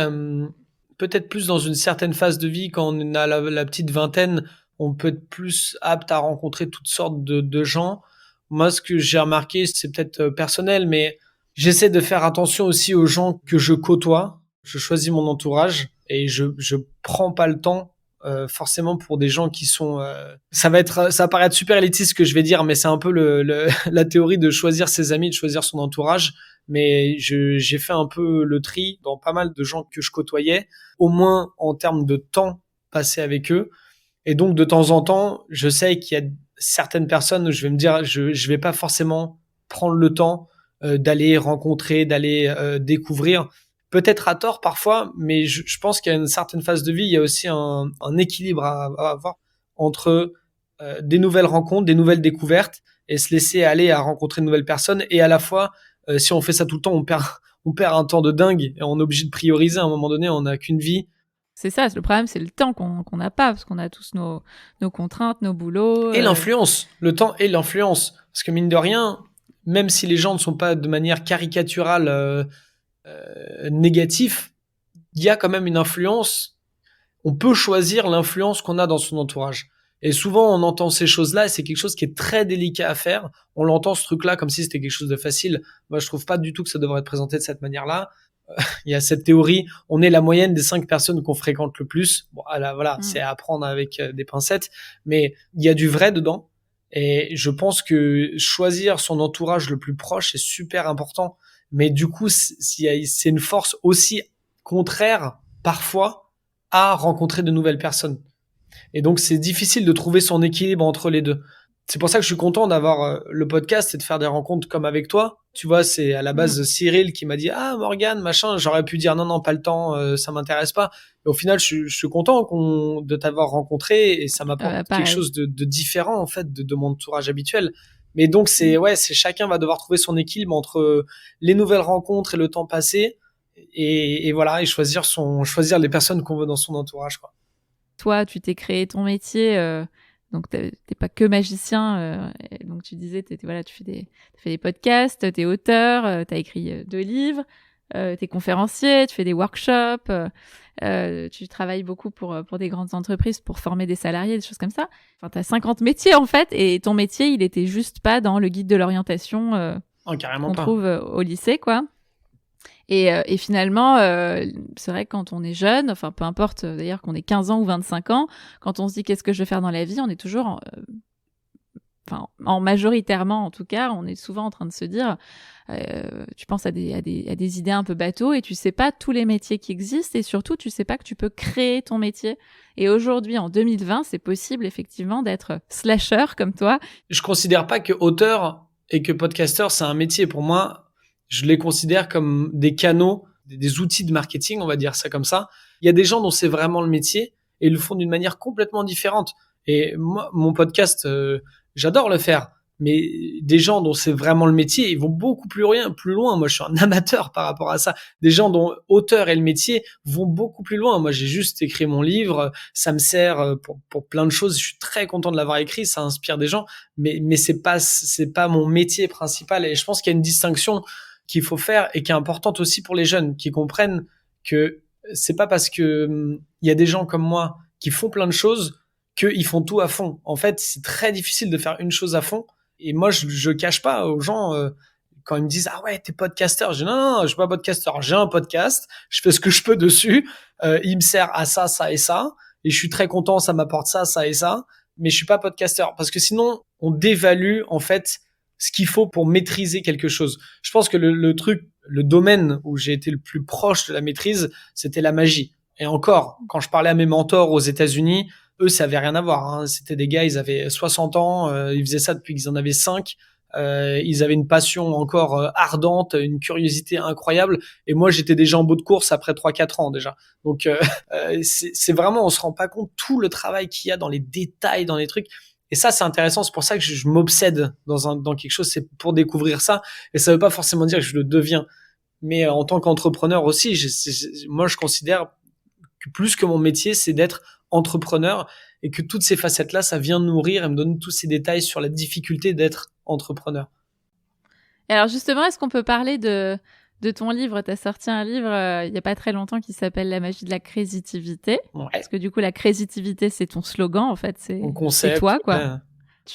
[SPEAKER 2] peut-être plus dans une certaine phase de vie, quand on a la petite vingtaine, on peut être plus apte à rencontrer toutes sortes de gens. Moi, ce que j'ai remarqué, c'est peut-être personnel, mais j'essaie de faire attention aussi aux gens que je côtoie. Je choisis mon entourage et je prends pas le temps forcément pour des gens qui sont ça va paraître super élitiste ce que je vais dire, mais c'est un peu la théorie de choisir ses amis, de choisir son entourage. Mais j'ai fait un peu le tri dans pas mal de gens que je côtoyais, au moins en termes de temps passé avec eux. Et donc, de temps en temps, je sais qu'il y a certaines personnes où je vais me dire, je vais pas forcément prendre le temps d'aller rencontrer, d'aller découvrir. Peut-être à tort parfois, mais je pense qu'à une certaine phase de vie, il y a aussi un équilibre à avoir entre des nouvelles rencontres, des nouvelles découvertes, et se laisser aller à rencontrer de nouvelles personnes. Et à la fois, si on fait ça tout le temps, on perd un temps de dingue et on est obligé de prioriser. À un moment donné, on n'a qu'une vie.
[SPEAKER 1] C'est ça, le problème, c'est le temps qu'on n'a pas, parce qu'on a tous nos contraintes, nos boulots.
[SPEAKER 2] Et l'influence, le temps et l'influence. Parce que mine de rien, même si les gens ne sont pas de manière caricaturale négatifs, il y a quand même une influence. On peut choisir l'influence qu'on a dans son entourage. Et souvent, on entend ces choses-là, et c'est quelque chose qui est très délicat à faire. On l'entend, ce truc-là, comme si c'était quelque chose de facile. Moi, je trouve pas du tout que ça devrait être présenté de cette manière-là. Il y a cette théorie, on est la moyenne des 5 personnes qu'on fréquente le plus. Bon, voilà, c'est à prendre avec des pincettes, mais il y a du vrai dedans. Et je pense que choisir son entourage le plus proche est super important. Mais du coup, c'est une force aussi contraire, parfois, à rencontrer de nouvelles personnes. Et donc, c'est difficile de trouver son équilibre entre les deux. C'est pour ça que je suis content d'avoir le podcast et de faire des rencontres comme avec toi. Tu vois, c'est à la base Cyril qui m'a dit ah Morgane machin. J'aurais pu dire non non pas le temps, ça m'intéresse pas. Et au final, je suis content de t'avoir rencontré et ça m'apporte quelque chose de différent en fait de mon entourage habituel. Mais donc c'est chacun va devoir trouver son équilibre entre les nouvelles rencontres et le temps passé et voilà et choisir les personnes qu'on veut dans son entourage quoi.
[SPEAKER 1] Toi, tu t'es créé ton métier, donc t'es pas que magicien. Donc tu disais, voilà, tu fais des podcasts, t'es auteur, t'as écrit 2 livres, t'es conférencier, tu fais des workshops, tu travailles beaucoup pour des grandes entreprises pour former des salariés, des choses comme ça. Enfin, t'as 50 métiers en fait, et ton métier, il était juste pas dans le guide de l'orientation
[SPEAKER 2] Carrément
[SPEAKER 1] qu'on
[SPEAKER 2] pas.
[SPEAKER 1] trouve au lycée, quoi. Et finalement, c'est vrai que quand on est jeune, enfin peu importe d'ailleurs qu'on ait 15 ans ou 25 ans, quand on se dit qu'est-ce que je vais faire dans la vie, on est toujours, en majoritairement en tout cas, on est souvent en train de se dire, tu penses à des idées un peu bateaux et tu sais pas tous les métiers qui existent et surtout tu sais pas que tu peux créer ton métier. Et aujourd'hui, en 2020, c'est possible effectivement d'être slasher comme toi.
[SPEAKER 2] Je considère pas que auteur et que podcasteur c'est un métier. Pour moi, je les considère comme des canaux, des outils de marketing, on va dire ça comme ça. Il y a des gens dont c'est vraiment le métier et ils le font d'une manière complètement différente. Et moi, mon podcast, j'adore le faire. Mais des gens dont c'est vraiment le métier, ils vont beaucoup plus loin. Moi, je suis un amateur par rapport à ça. Des gens dont auteur et le métier vont beaucoup plus loin. Moi, j'ai juste écrit mon livre. Ça me sert pour plein de choses. Je suis très content de l'avoir écrit. Ça inspire des gens. Mais c'est pas mon métier principal. Et je pense qu'il y a une distinction qu'il faut faire et qui est importante aussi pour les jeunes qui comprennent que c'est pas parce que il y a des gens comme moi qui font plein de choses qu'ils font tout à fond. En fait, c'est très difficile de faire une chose à fond. Et moi, je cache pas aux gens quand ils me disent ah ouais t'es podcasteur. Je dis non, je suis pas podcasteur. J'ai un podcast. Je fais ce que je peux dessus. Il me sert à ça, ça et ça. Et je suis très content. Ça m'apporte ça, ça et ça. Mais je suis pas podcasteur parce que sinon on dévalue en fait ce qu'il faut pour maîtriser quelque chose. Je pense que le domaine où j'ai été le plus proche de la maîtrise, c'était la magie. Et encore, quand je parlais à mes mentors aux États-Unis, eux, ça avait rien à voir. Hein. C'était des gars, ils avaient 60 ans, ils faisaient ça depuis qu'ils en avaient 5. Ils avaient une passion encore ardente, une curiosité incroyable. Et moi, j'étais déjà en bout de course après 3-4 ans déjà. Donc, c'est vraiment, on se rend pas compte tout le travail qu'il y a dans les détails, dans les trucs. Et ça, c'est intéressant. C'est pour ça que je m'obsède dans quelque chose. C'est pour découvrir ça. Et ça veut pas forcément dire que je le deviens. Mais en tant qu'entrepreneur aussi, moi, je considère que plus que mon métier, c'est d'être entrepreneur et que toutes ces facettes-là, ça vient nourrir et me donner tous ces détails sur la difficulté d'être entrepreneur.
[SPEAKER 1] Et alors justement, est-ce qu'on peut parler de ton livre? Tu as sorti un livre il y a pas très longtemps qui s'appelle La magie de la créativité.
[SPEAKER 2] Ouais.
[SPEAKER 1] Parce que du coup, la créativité, c'est ton slogan, en fait.
[SPEAKER 2] Mon concept.
[SPEAKER 1] C'est toi, quoi.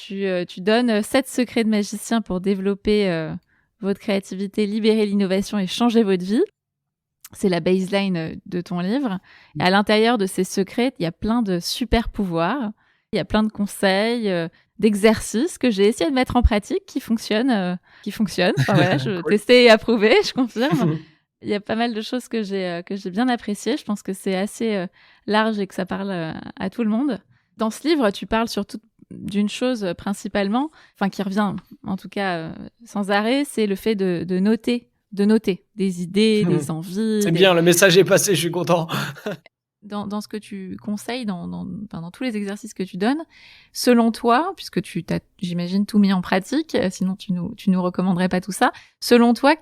[SPEAKER 2] Ouais.
[SPEAKER 1] Tu donnes 7 secrets de magicien pour développer votre créativité, libérer l'innovation et changer votre vie. C'est la baseline de ton livre. Et à l'intérieur de ces secrets, il y a plein de super pouvoirs. Il y a plein de conseils, d'exercices que j'ai essayé de mettre en pratique qui fonctionnent. Enfin voilà, je
[SPEAKER 2] Cool.
[SPEAKER 1] testais et approuvé, je confirme. Il y a pas mal de choses que j'ai bien appréciées. Je pense que c'est assez large et que ça parle à tout le monde. Dans ce livre, tu parles surtout d'une chose principalement, enfin qui revient en tout cas sans arrêt, c'est le fait de noter des idées, des envies.
[SPEAKER 2] C'est bien, le message est passé, je suis content.
[SPEAKER 1] Dans ce que tu conseilles, dans tous les exercices que tu donnes, selon toi, puisque tu t'as, j'imagine, tout mis en pratique, sinon tu nous recommanderais pas tout ça, selon toi,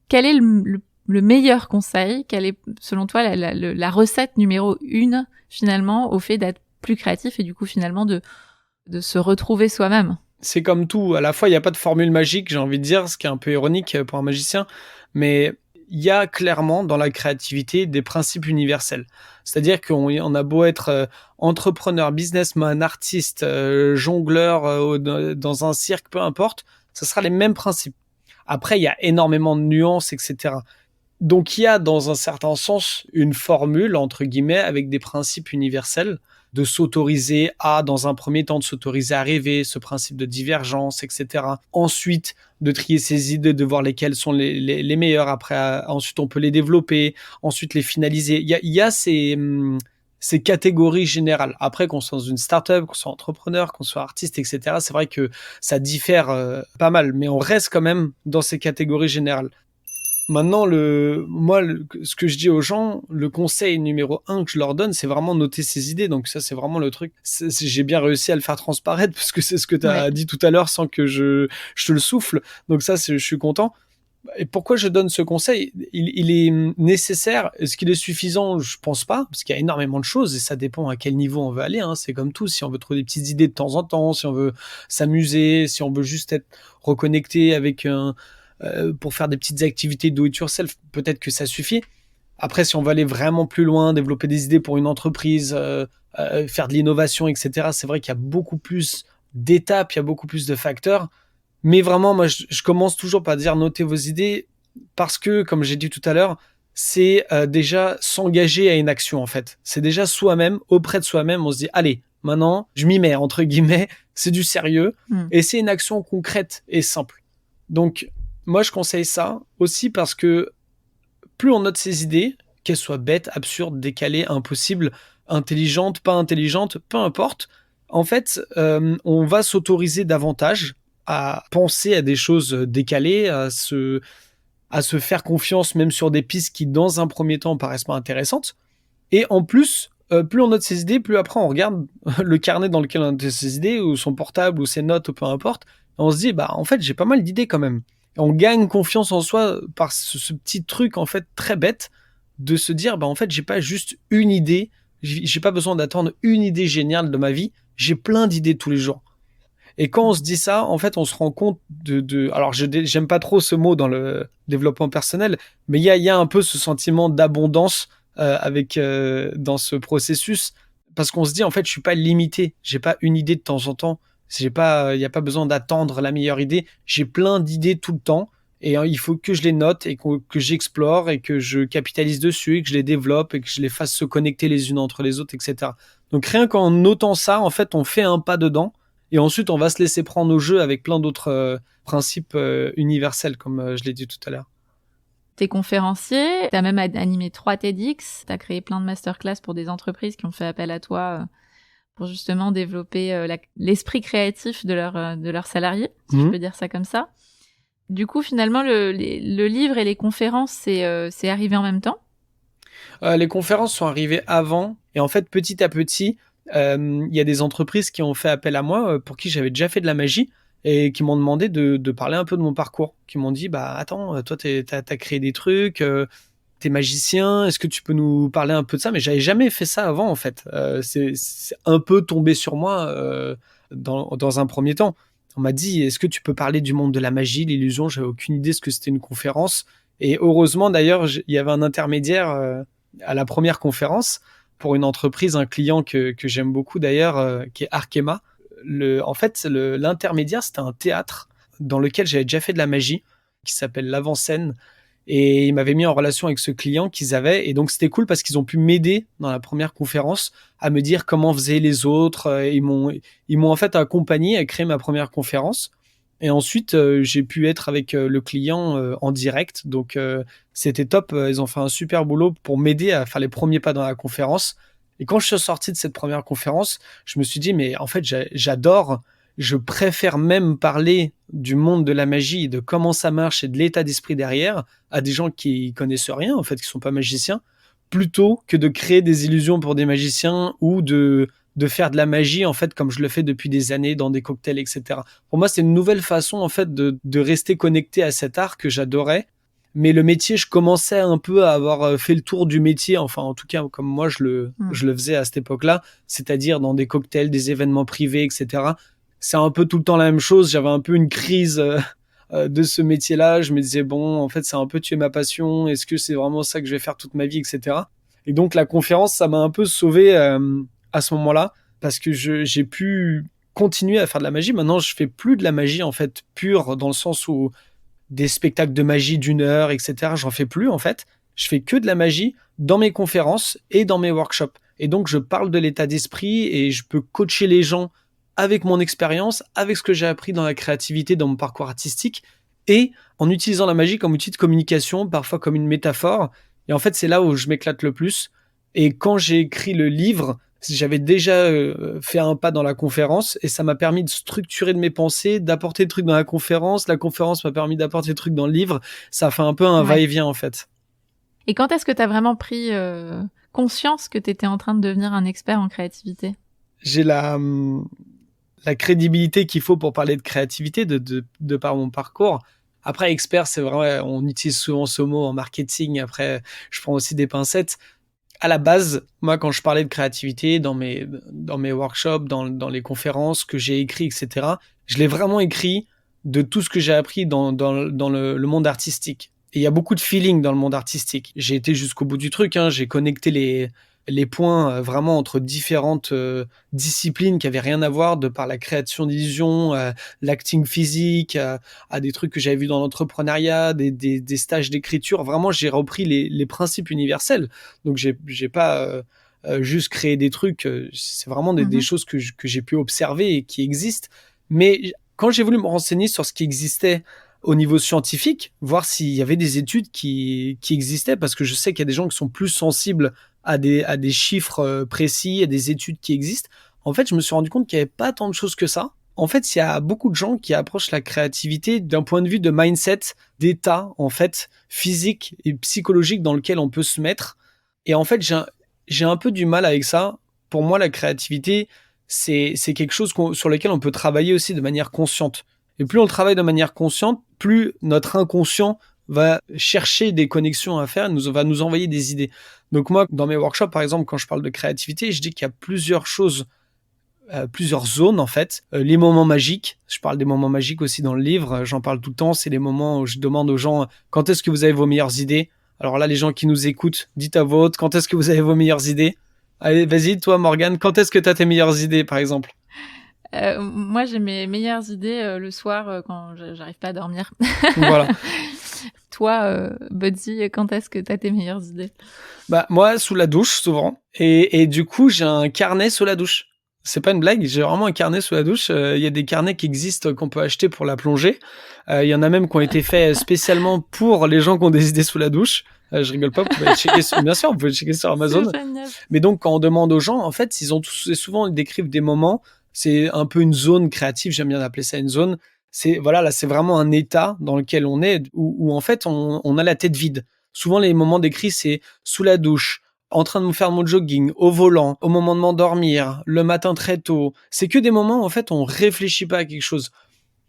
[SPEAKER 1] quel est le meilleur conseil? Quelle est, selon toi, la recette numéro 1, finalement, au fait d'être plus créatif et du coup, finalement, de se retrouver soi-même?
[SPEAKER 2] C'est comme tout. À la fois, il n'y a pas de formule magique, j'ai envie de dire, ce qui est un peu ironique pour un magicien, mais il y a clairement dans la créativité des principes universels. C'est-à-dire qu'on a beau être entrepreneur, businessman, artiste, jongleur dans un cirque, peu importe, ce sera les mêmes principes. Après, il y a énormément de nuances, etc. Donc, il y a dans un certain sens une formule, entre guillemets, avec des principes universels, de s'autoriser à, dans un premier temps, de s'autoriser à rêver, ce principe de divergence, etc. Ensuite, de trier ses idées, de voir lesquelles sont les meilleures. Après, ensuite, on peut les développer, ensuite les finaliser. Il y a ces catégories générales. Après, qu'on soit dans une start-up, qu'on soit entrepreneur, qu'on soit artiste, etc., c'est vrai que ça diffère pas mal, mais on reste quand même dans ces catégories générales. Maintenant, ce que je dis aux gens, le conseil numéro 1 que je leur donne, c'est vraiment noter ses idées. Donc ça, c'est vraiment le truc. J'ai bien réussi à le faire transparaître parce que c'est ce que tu as dit tout à l'heure sans que je te le souffle. Donc ça, je suis content. Et pourquoi je donne ce conseil? Il est nécessaire. Est-ce qu'il est suffisant? Je pense pas, parce qu'il y a énormément de choses et ça dépend à quel niveau on veut aller. Hein. C'est comme tout. Si on veut trouver des petites idées de temps en temps, si on veut s'amuser, si on veut juste être reconnecté avec pour faire des petites activités do it yourself, peut-être que ça suffit. Après, si on veut aller vraiment plus loin, développer des idées pour une entreprise, faire de l'innovation, etc., c'est vrai qu'il y a beaucoup plus d'étapes, il y a beaucoup plus de facteurs. Mais vraiment, moi, je commence toujours par dire notez vos idées parce que, comme j'ai dit tout à l'heure, c'est déjà s'engager à une action, en fait. C'est déjà soi-même, auprès de soi-même, on se dit, allez, maintenant, je m'y mets, entre guillemets, c'est du sérieux, et c'est une action concrète et simple. Donc, moi, je conseille ça aussi parce que plus on note ses idées, qu'elles soient bêtes, absurdes, décalées, impossibles, intelligentes, pas intelligentes, peu importe, en fait, on va s'autoriser davantage à penser à des choses décalées, à se faire confiance même sur des pistes qui, dans un premier temps, paraissent pas intéressantes. Et en plus, plus on note ses idées, plus après on regarde le carnet dans lequel on note ses idées, ou son portable, ou ses notes, ou peu importe, et on se dit, bah en fait, j'ai pas mal d'idées quand même. Et on gagne confiance en soi par ce petit truc en fait très bête de se dire, bah en fait, j'ai pas juste une idée, j'ai pas besoin d'attendre une idée géniale de ma vie, j'ai plein d'idées tous les jours. Et quand on se dit ça, en fait, on se rend compte alors, j'aime pas trop ce mot dans le développement personnel, mais il y a un peu ce sentiment d'abondance dans ce processus, parce qu'on se dit, en fait, je suis pas limité. J'ai pas une idée de temps en temps. Il y a pas besoin d'attendre la meilleure idée. J'ai plein d'idées tout le temps. Et il faut que je les note et que j'explore et que je capitalise dessus et que je les développe et que je les fasse se connecter les unes entre les autres, etc. Donc rien qu'en notant ça, en fait, on fait un pas dedans. Et ensuite, on va se laisser prendre au jeu avec plein d'autres principes universels, comme je l'ai dit tout à l'heure.
[SPEAKER 1] T'es conférencier, t'as même animé 3 TEDx, t'as créé plein de masterclass pour des entreprises qui ont fait appel à toi pour justement développer l'esprit créatif de leurs salariés, si je peux dire ça comme ça. Du coup, finalement, le livre et les conférences, c'est arrivé en même temps?
[SPEAKER 2] Les conférences sont arrivées avant. Et en fait, petit à petit, il y a des entreprises qui ont fait appel à moi pour qui j'avais déjà fait de la magie et qui m'ont demandé de parler un peu de mon parcours. Qui m'ont dit, bah attends, toi, t'as créé des trucs, t'es magicien, est-ce que tu peux nous parler un peu de ça? Mais j'avais jamais fait ça avant, en fait. C'est un peu tombé sur moi dans un premier temps. On m'a dit, est-ce que tu peux parler du monde de la magie, l'illusion? J'avais aucune idée ce que c'était une conférence. Et heureusement, d'ailleurs, il y avait un intermédiaire à la première conférence pour une entreprise, un client que j'aime beaucoup d'ailleurs, qui est Arkema. En fait, l'intermédiaire, c'était un théâtre dans lequel j'avais déjà fait de la magie, qui s'appelle l'Avant-Scène. Et ils m'avaient mis en relation avec ce client qu'ils avaient. Et donc, c'était cool parce qu'ils ont pu m'aider dans la première conférence à me dire comment faisaient les autres. Ils m'ont en fait accompagné à créer ma première conférence. Et ensuite, j'ai pu être avec le client en direct. Donc, c'était top. Ils ont fait un super boulot pour m'aider à faire les premiers pas dans la conférence. Et quand je suis sorti de cette première conférence, je me suis dit, mais en fait, j'adore. Je préfère même parler du monde de la magie, de comment ça marche et de l'état d'esprit derrière à des gens qui connaissent rien, en fait, qui sont pas magiciens, plutôt que de créer des illusions pour des magiciens ou de faire de la magie, en fait, comme je le fais depuis des années dans des cocktails, etc. Pour moi, c'est une nouvelle façon, en fait, de rester connecté à cet art que j'adorais. Mais le métier, je commençais un peu à avoir fait le tour du métier, enfin, en tout cas, comme moi, je le faisais à cette époque-là, c'est-à-dire dans des cocktails, des événements privés, etc. C'est un peu tout le temps la même chose. J'avais un peu une crise de ce métier-là. Je me disais, bon, en fait, c'est un peu tuer ma passion. Est-ce que c'est vraiment ça que je vais faire toute ma vie, etc. Et donc, la conférence, ça m'a un peu sauvé à ce moment-là parce que j'ai pu continuer à faire de la magie. Maintenant, je fais plus de la magie, en fait, pure, dans le sens où des spectacles de magie d'une heure, etc. J'en fais plus, en fait. Je fais que de la magie dans mes conférences et dans mes workshops. Et donc, je parle de l'état d'esprit et je peux coacher les gens avec mon expérience, avec ce que j'ai appris dans la créativité, dans mon parcours artistique, et en utilisant la magie comme outil de communication, parfois comme une métaphore. Et en fait, c'est là où je m'éclate le plus. Et quand j'ai écrit le livre, j'avais déjà fait un pas dans la conférence, et ça m'a permis de structurer de mes pensées, d'apporter des trucs dans la conférence. La conférence m'a permis d'apporter des trucs dans le livre. Ça fait un peu un va-et-vient, en fait.
[SPEAKER 1] Et quand est-ce que tu as vraiment pris conscience que tu étais en train de devenir un expert en créativité?
[SPEAKER 2] J'ai la crédibilité qu'il faut pour parler de créativité de par mon parcours. Après, expert, c'est vrai, on utilise souvent ce mot en marketing. Après, je prends aussi des pincettes. À la base, moi, quand je parlais de créativité dans mes workshops, dans les conférences que j'ai écrites, etc., je l'ai vraiment écrit de tout ce que j'ai appris dans le monde artistique. Et il y a beaucoup de feeling dans le monde artistique. J'ai été jusqu'au bout du truc, hein. J'ai connecté les points vraiment entre différentes disciplines qui avaient rien à voir de par la création d'illusions, l'acting physique, à des trucs que j'avais vus dans l'entrepreneuriat, des stages d'écriture. Vraiment, j'ai repris les principes universels. Donc, j'ai pas juste créé des trucs. C'est vraiment des choses que j'ai pu observer et qui existent. Mais quand j'ai voulu me renseigner sur ce qui existait au niveau scientifique, voir s'il y avait des études qui existaient, parce que je sais qu'il y a des gens qui sont plus sensibles à des chiffres précis, à des études qui existent. En fait, je me suis rendu compte qu'il n'y avait pas tant de choses que ça. En fait, il y a beaucoup de gens qui approchent la créativité d'un point de vue de mindset, d'état, en fait, physique et psychologique dans lequel on peut se mettre. Et en fait, j'ai un peu du mal avec ça. Pour moi, la créativité, c'est quelque chose sur lequel on peut travailler aussi de manière consciente. Et plus on travaille de manière consciente, plus notre inconscient va chercher des connexions à faire, va nous envoyer des idées. Donc moi, dans mes workshops, par exemple, quand je parle de créativité, je dis qu'il y a plusieurs choses, plusieurs zones en fait. Les moments magiques, je parle des moments magiques aussi dans le livre, j'en parle tout le temps, c'est les moments où je demande aux gens quand est-ce que vous avez vos meilleures idées. Alors là, les gens qui nous écoutent, dites à voix haute quand est-ce que vous avez vos meilleures idées. Allez, vas-y, toi Morgane, quand est-ce que tu as tes meilleures idées, par exemple?
[SPEAKER 1] Moi, j'ai mes meilleures idées le soir quand j'arrive pas à dormir.
[SPEAKER 2] Voilà.
[SPEAKER 1] Toi, Buddy, quand est-ce que t'as tes meilleures idées?
[SPEAKER 2] Bah moi, sous la douche, souvent. Et du coup, j'ai un carnet sous la douche. C'est pas une blague, j'ai vraiment un carnet sous la douche. Il y a des carnets qui existent qu'on peut acheter pour la plongée. Il y en a même qui ont été faits spécialement pour les gens qui ont des idées sous la douche. Je rigole pas, vous pouvez checker bien sûr, vous pouvez checker sur Amazon.
[SPEAKER 1] C'est génial.
[SPEAKER 2] Mais donc, quand on demande aux gens, en fait, souvent, ils décrivent des moments, c'est un peu une zone créative, j'aime bien appeler ça une zone. Voilà, là, c'est vraiment un état dans lequel on est, où en fait, on a la tête vide. Souvent, les moments décrits, c'est sous la douche, en train de me faire mon jogging, au volant, au moment de m'endormir, le matin très tôt. C'est que des moments où, en fait, on réfléchit pas à quelque chose.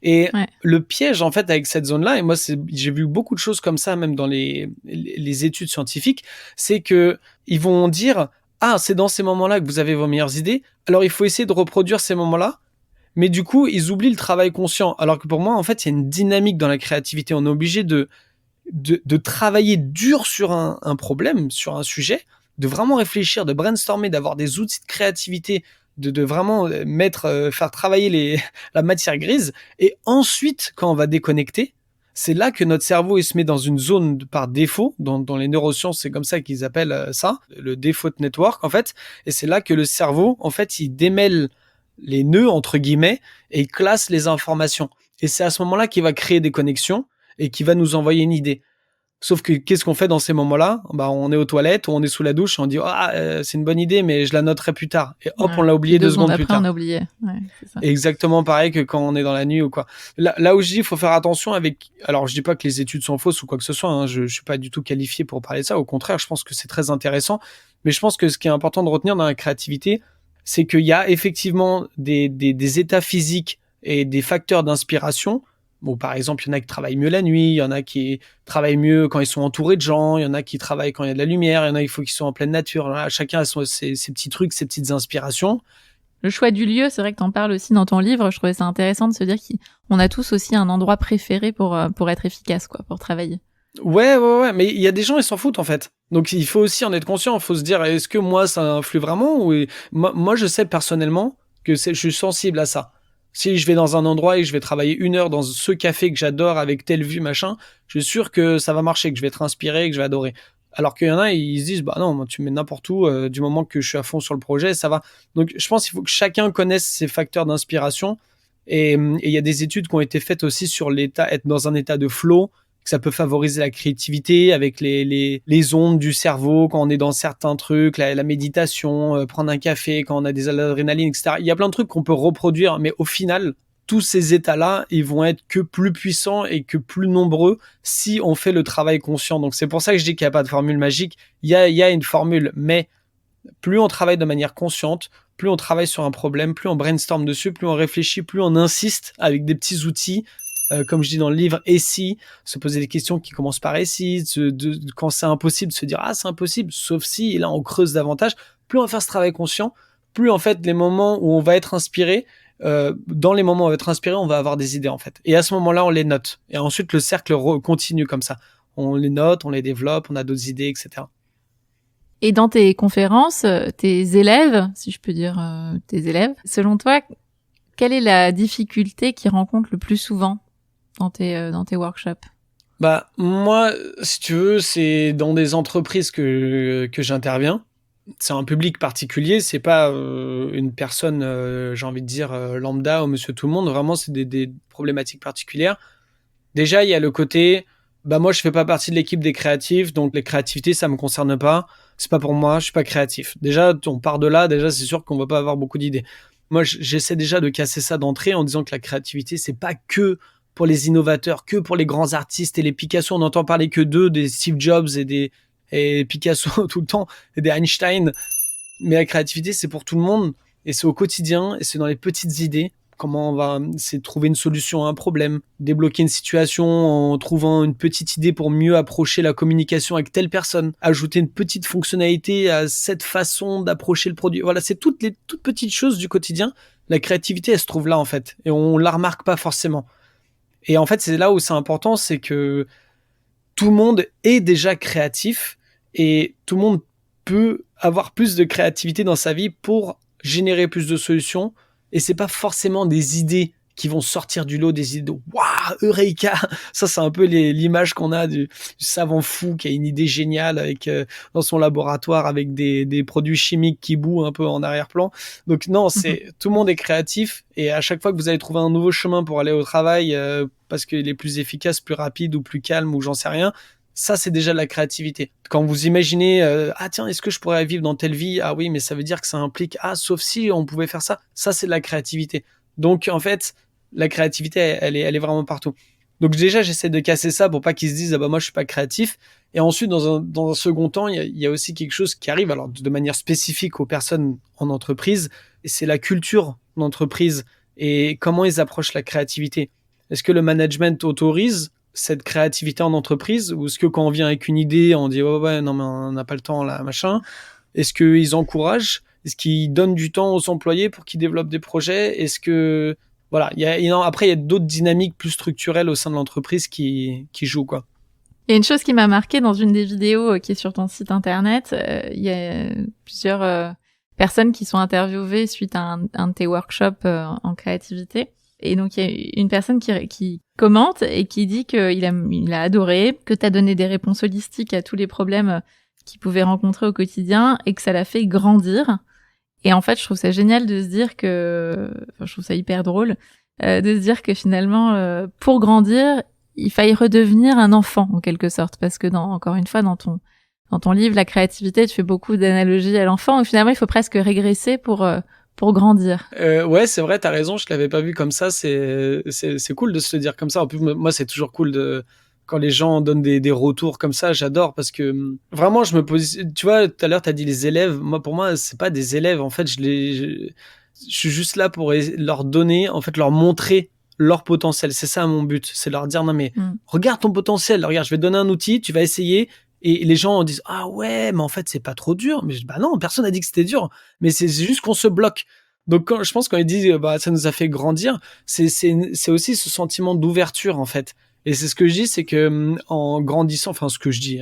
[SPEAKER 2] Et
[SPEAKER 1] Ouais.
[SPEAKER 2] le piège, en fait, avec cette zone-là, et moi, j'ai vu beaucoup de choses comme ça, même dans les études scientifiques, c'est que ils vont dire, ah, c'est dans ces moments-là que vous avez vos meilleures idées, alors il faut essayer de reproduire ces moments-là, mais du coup, ils oublient le travail conscient. Alors que pour moi, en fait, il y a une dynamique dans la créativité. On est obligé de travailler dur sur un problème, sur un sujet, de vraiment réfléchir, de brainstormer, d'avoir des outils de créativité, de vraiment faire travailler la matière grise. Et ensuite, quand on va déconnecter, c'est là que notre cerveau il se met dans une zone par défaut. Dans les neurosciences, c'est comme ça qu'ils appellent ça, le default network, en fait. Et c'est là que le cerveau, en fait, il démêle les nœuds, entre guillemets, et il classe les informations. Et c'est à ce moment-là qu'il va créer des connexions et qui va nous envoyer une idée. Sauf que qu'est-ce qu'on fait dans ces moments-là? Bah, on est aux toilettes ou on est sous la douche et on dit c'est une bonne idée mais je la noterai plus tard. Et hop, on l'a oublié 2 secondes plus
[SPEAKER 1] après,
[SPEAKER 2] tard.
[SPEAKER 1] on a oublié. Ouais, c'est ça.
[SPEAKER 2] Exactement pareil que quand on est dans la nuit ou quoi. Là où je dis il faut faire attention avec. Alors je dis pas que les études sont fausses ou quoi que ce soit. Hein, je suis pas du tout qualifié pour parler de ça. Au contraire, je pense que c'est très intéressant. Mais je pense que ce qui est important de retenir dans la créativité, c'est qu'il y a effectivement des états physiques et des facteurs d'inspiration. Bon, par exemple, il y en a qui travaillent mieux la nuit, il y en a qui travaillent mieux quand ils sont entourés de gens, il y en a qui travaillent quand il y a de la lumière, il y en a il faut qu'ils soient en pleine nature. Là, chacun a ses petits trucs, ses petites inspirations.
[SPEAKER 1] Le choix du lieu, c'est vrai que t'en parles aussi dans ton livre. Je trouvais ça intéressant de se dire qu'on a tous aussi un endroit préféré pour être efficace, quoi, pour travailler.
[SPEAKER 2] Ouais, mais il y a des gens, ils s'en foutent en fait. Donc il faut aussi en être conscient, il faut se dire, est-ce que moi ça influe vraiment ou moi je sais personnellement que je suis sensible à ça. Si je vais dans un endroit et je vais travailler 1 heure dans ce café que j'adore avec telle vue, machin, je suis sûr que ça va marcher, que je vais être inspiré, que je vais adorer. Alors qu'il y en a, ils se disent, bah non, moi, tu me mets n'importe où, du moment que je suis à fond sur le projet, ça va. Donc je pense qu'il faut que chacun connaisse ses facteurs d'inspiration. Et il y a des études qui ont été faites aussi sur être dans un état de flow, que ça peut favoriser la créativité avec les ondes du cerveau quand on est dans certains trucs, la méditation, prendre un café quand on a des adrénalines, etc. Il y a plein de trucs qu'on peut reproduire, mais au final, tous ces états-là, ils vont être que plus puissants et que plus nombreux si on fait le travail conscient. Donc c'est pour ça que je dis qu'il n'y a pas de formule magique. Il y a une formule, mais plus on travaille de manière consciente, plus on travaille sur un problème, plus on brainstorm dessus, plus on réfléchit, plus on insiste avec des petits outils. Comme je dis dans le livre, et si, se poser des questions qui commencent par et si, quand c'est impossible, de se dire c'est impossible, sauf si, et là on creuse davantage. Plus on va faire ce travail conscient, plus en fait les moments où on va être inspiré, dans les moments où on va être inspiré, on va avoir des idées en fait. Et à ce moment-là, on les note. Et ensuite, le cercle continue comme ça. On les note, on les développe, on a d'autres idées, etc.
[SPEAKER 1] Et dans tes conférences, tes élèves, si je peux dire tes élèves, selon toi, quelle est la difficulté qu'ils rencontrent le plus souvent dans tes workshops?
[SPEAKER 2] Bah moi, si tu veux, c'est dans des entreprises que j'interviens. C'est un public particulier, c'est pas une personne, j'ai envie de dire lambda ou monsieur tout le monde. Vraiment, c'est des problématiques particulières. Déjà, il y a le côté, bah moi je fais pas partie de l'équipe des créatifs, donc les créativités ça me concerne pas. C'est pas pour moi, je suis pas créatif. Déjà, on part de là. Déjà, c'est sûr qu'on va pas avoir beaucoup d'idées. Moi, j'essaie déjà de casser ça d'entrée en disant que la créativité, c'est pas que pour les innovateurs, que pour les grands artistes et les Picasso. On n'entend parler que d'eux, des Steve Jobs et Picasso tout le temps, et des Einstein. Mais la créativité, c'est pour tout le monde et c'est au quotidien et c'est dans les petites idées. C'est trouver une solution à un problème, débloquer une situation en trouvant une petite idée pour mieux approcher la communication avec telle personne, ajouter une petite fonctionnalité à cette façon d'approcher le produit. Voilà, c'est toutes les toutes petites choses du quotidien. La créativité, elle se trouve là en fait et on la remarque pas forcément. Et en fait, c'est là où c'est important, c'est que tout le monde est déjà créatif et tout le monde peut avoir plus de créativité dans sa vie pour générer plus de solutions. Et c'est pas forcément des idées qui vont sortir du lot, des idées de waouh, Eureka. Ça, c'est un peu l'image qu'on a du savant fou qui a une idée géniale dans son laboratoire avec des produits chimiques qui bouent un peu en arrière-plan. Donc non, tout le monde est créatif et à chaque fois que vous allez trouver un nouveau chemin pour aller au travail parce qu'il est plus efficace, plus rapide ou plus calme ou j'en sais rien, Ça, c'est déjà de la créativité. Quand vous imaginez, ah tiens, est-ce que je pourrais vivre dans telle vie? Ah oui, mais ça veut dire que ça implique, ah, sauf si on pouvait faire ça. Ça, c'est de la créativité. Donc, en fait, la créativité, elle est vraiment partout. Donc déjà, j'essaie de casser ça pour pas qu'ils se disent, ah bah moi, je suis pas créatif. Et ensuite, dans un second temps, il y a aussi quelque chose qui arrive, alors de manière spécifique aux personnes en entreprise, et c'est la culture d'entreprise et comment ils approchent la créativité. Est-ce que le management autorise cette créativité en entreprise, ou est-ce que quand on vient avec une idée, on dit ouais non mais on n'a pas le temps là machin. Est-ce qu'ils encouragent? Est-ce qu'ils donnent du temps aux employés pour qu'ils développent des projets? Est-ce que voilà, après il y a d'autres dynamiques plus structurelles au sein de l'entreprise qui jouent quoi.
[SPEAKER 1] Il y a une chose qui m'a marqué dans une des vidéos qui est sur ton site internet. Il y a plusieurs personnes qui sont interviewées suite à un de tes workshops en créativité. Et donc, il y a une personne qui commente et qui dit qu'il a adoré, que tu as donné des réponses holistiques à tous les problèmes qu'il pouvait rencontrer au quotidien et que ça l'a fait grandir. Et en fait, je trouve ça génial de se dire je trouve ça hyper drôle, de se dire que finalement, pour grandir, il faille redevenir un enfant, en quelque sorte. Parce que encore une fois, dans ton livre, la créativité, tu fais beaucoup d'analogies à l'enfant. Et finalement, il faut presque régresser pour grandir.
[SPEAKER 2] Ouais, c'est vrai, t'as raison, je l'avais pas vu comme ça. C'est cool de se le dire comme ça. En plus, moi, c'est toujours cool quand les gens donnent des retours comme ça, j'adore parce que vraiment, je me pose. Tu vois, tout à l'heure, t'as dit les élèves. Pour moi, c'est pas des élèves. En fait, je suis juste là pour leur donner, en fait, leur montrer leur potentiel. C'est ça mon but. C'est leur dire, non, mais regarde ton potentiel. Regarde, je vais te donner un outil, tu vas essayer. Et les gens disent, ah ouais, mais en fait, c'est pas trop dur. Mais bah non, personne n'a dit que c'était dur. Mais c'est juste qu'on se bloque. Donc, je pense quand ils disent, bah, ça nous a fait grandir, c'est aussi ce sentiment d'ouverture, en fait. Et c'est ce que je dis, c'est que en grandissant, enfin, ce que je dis,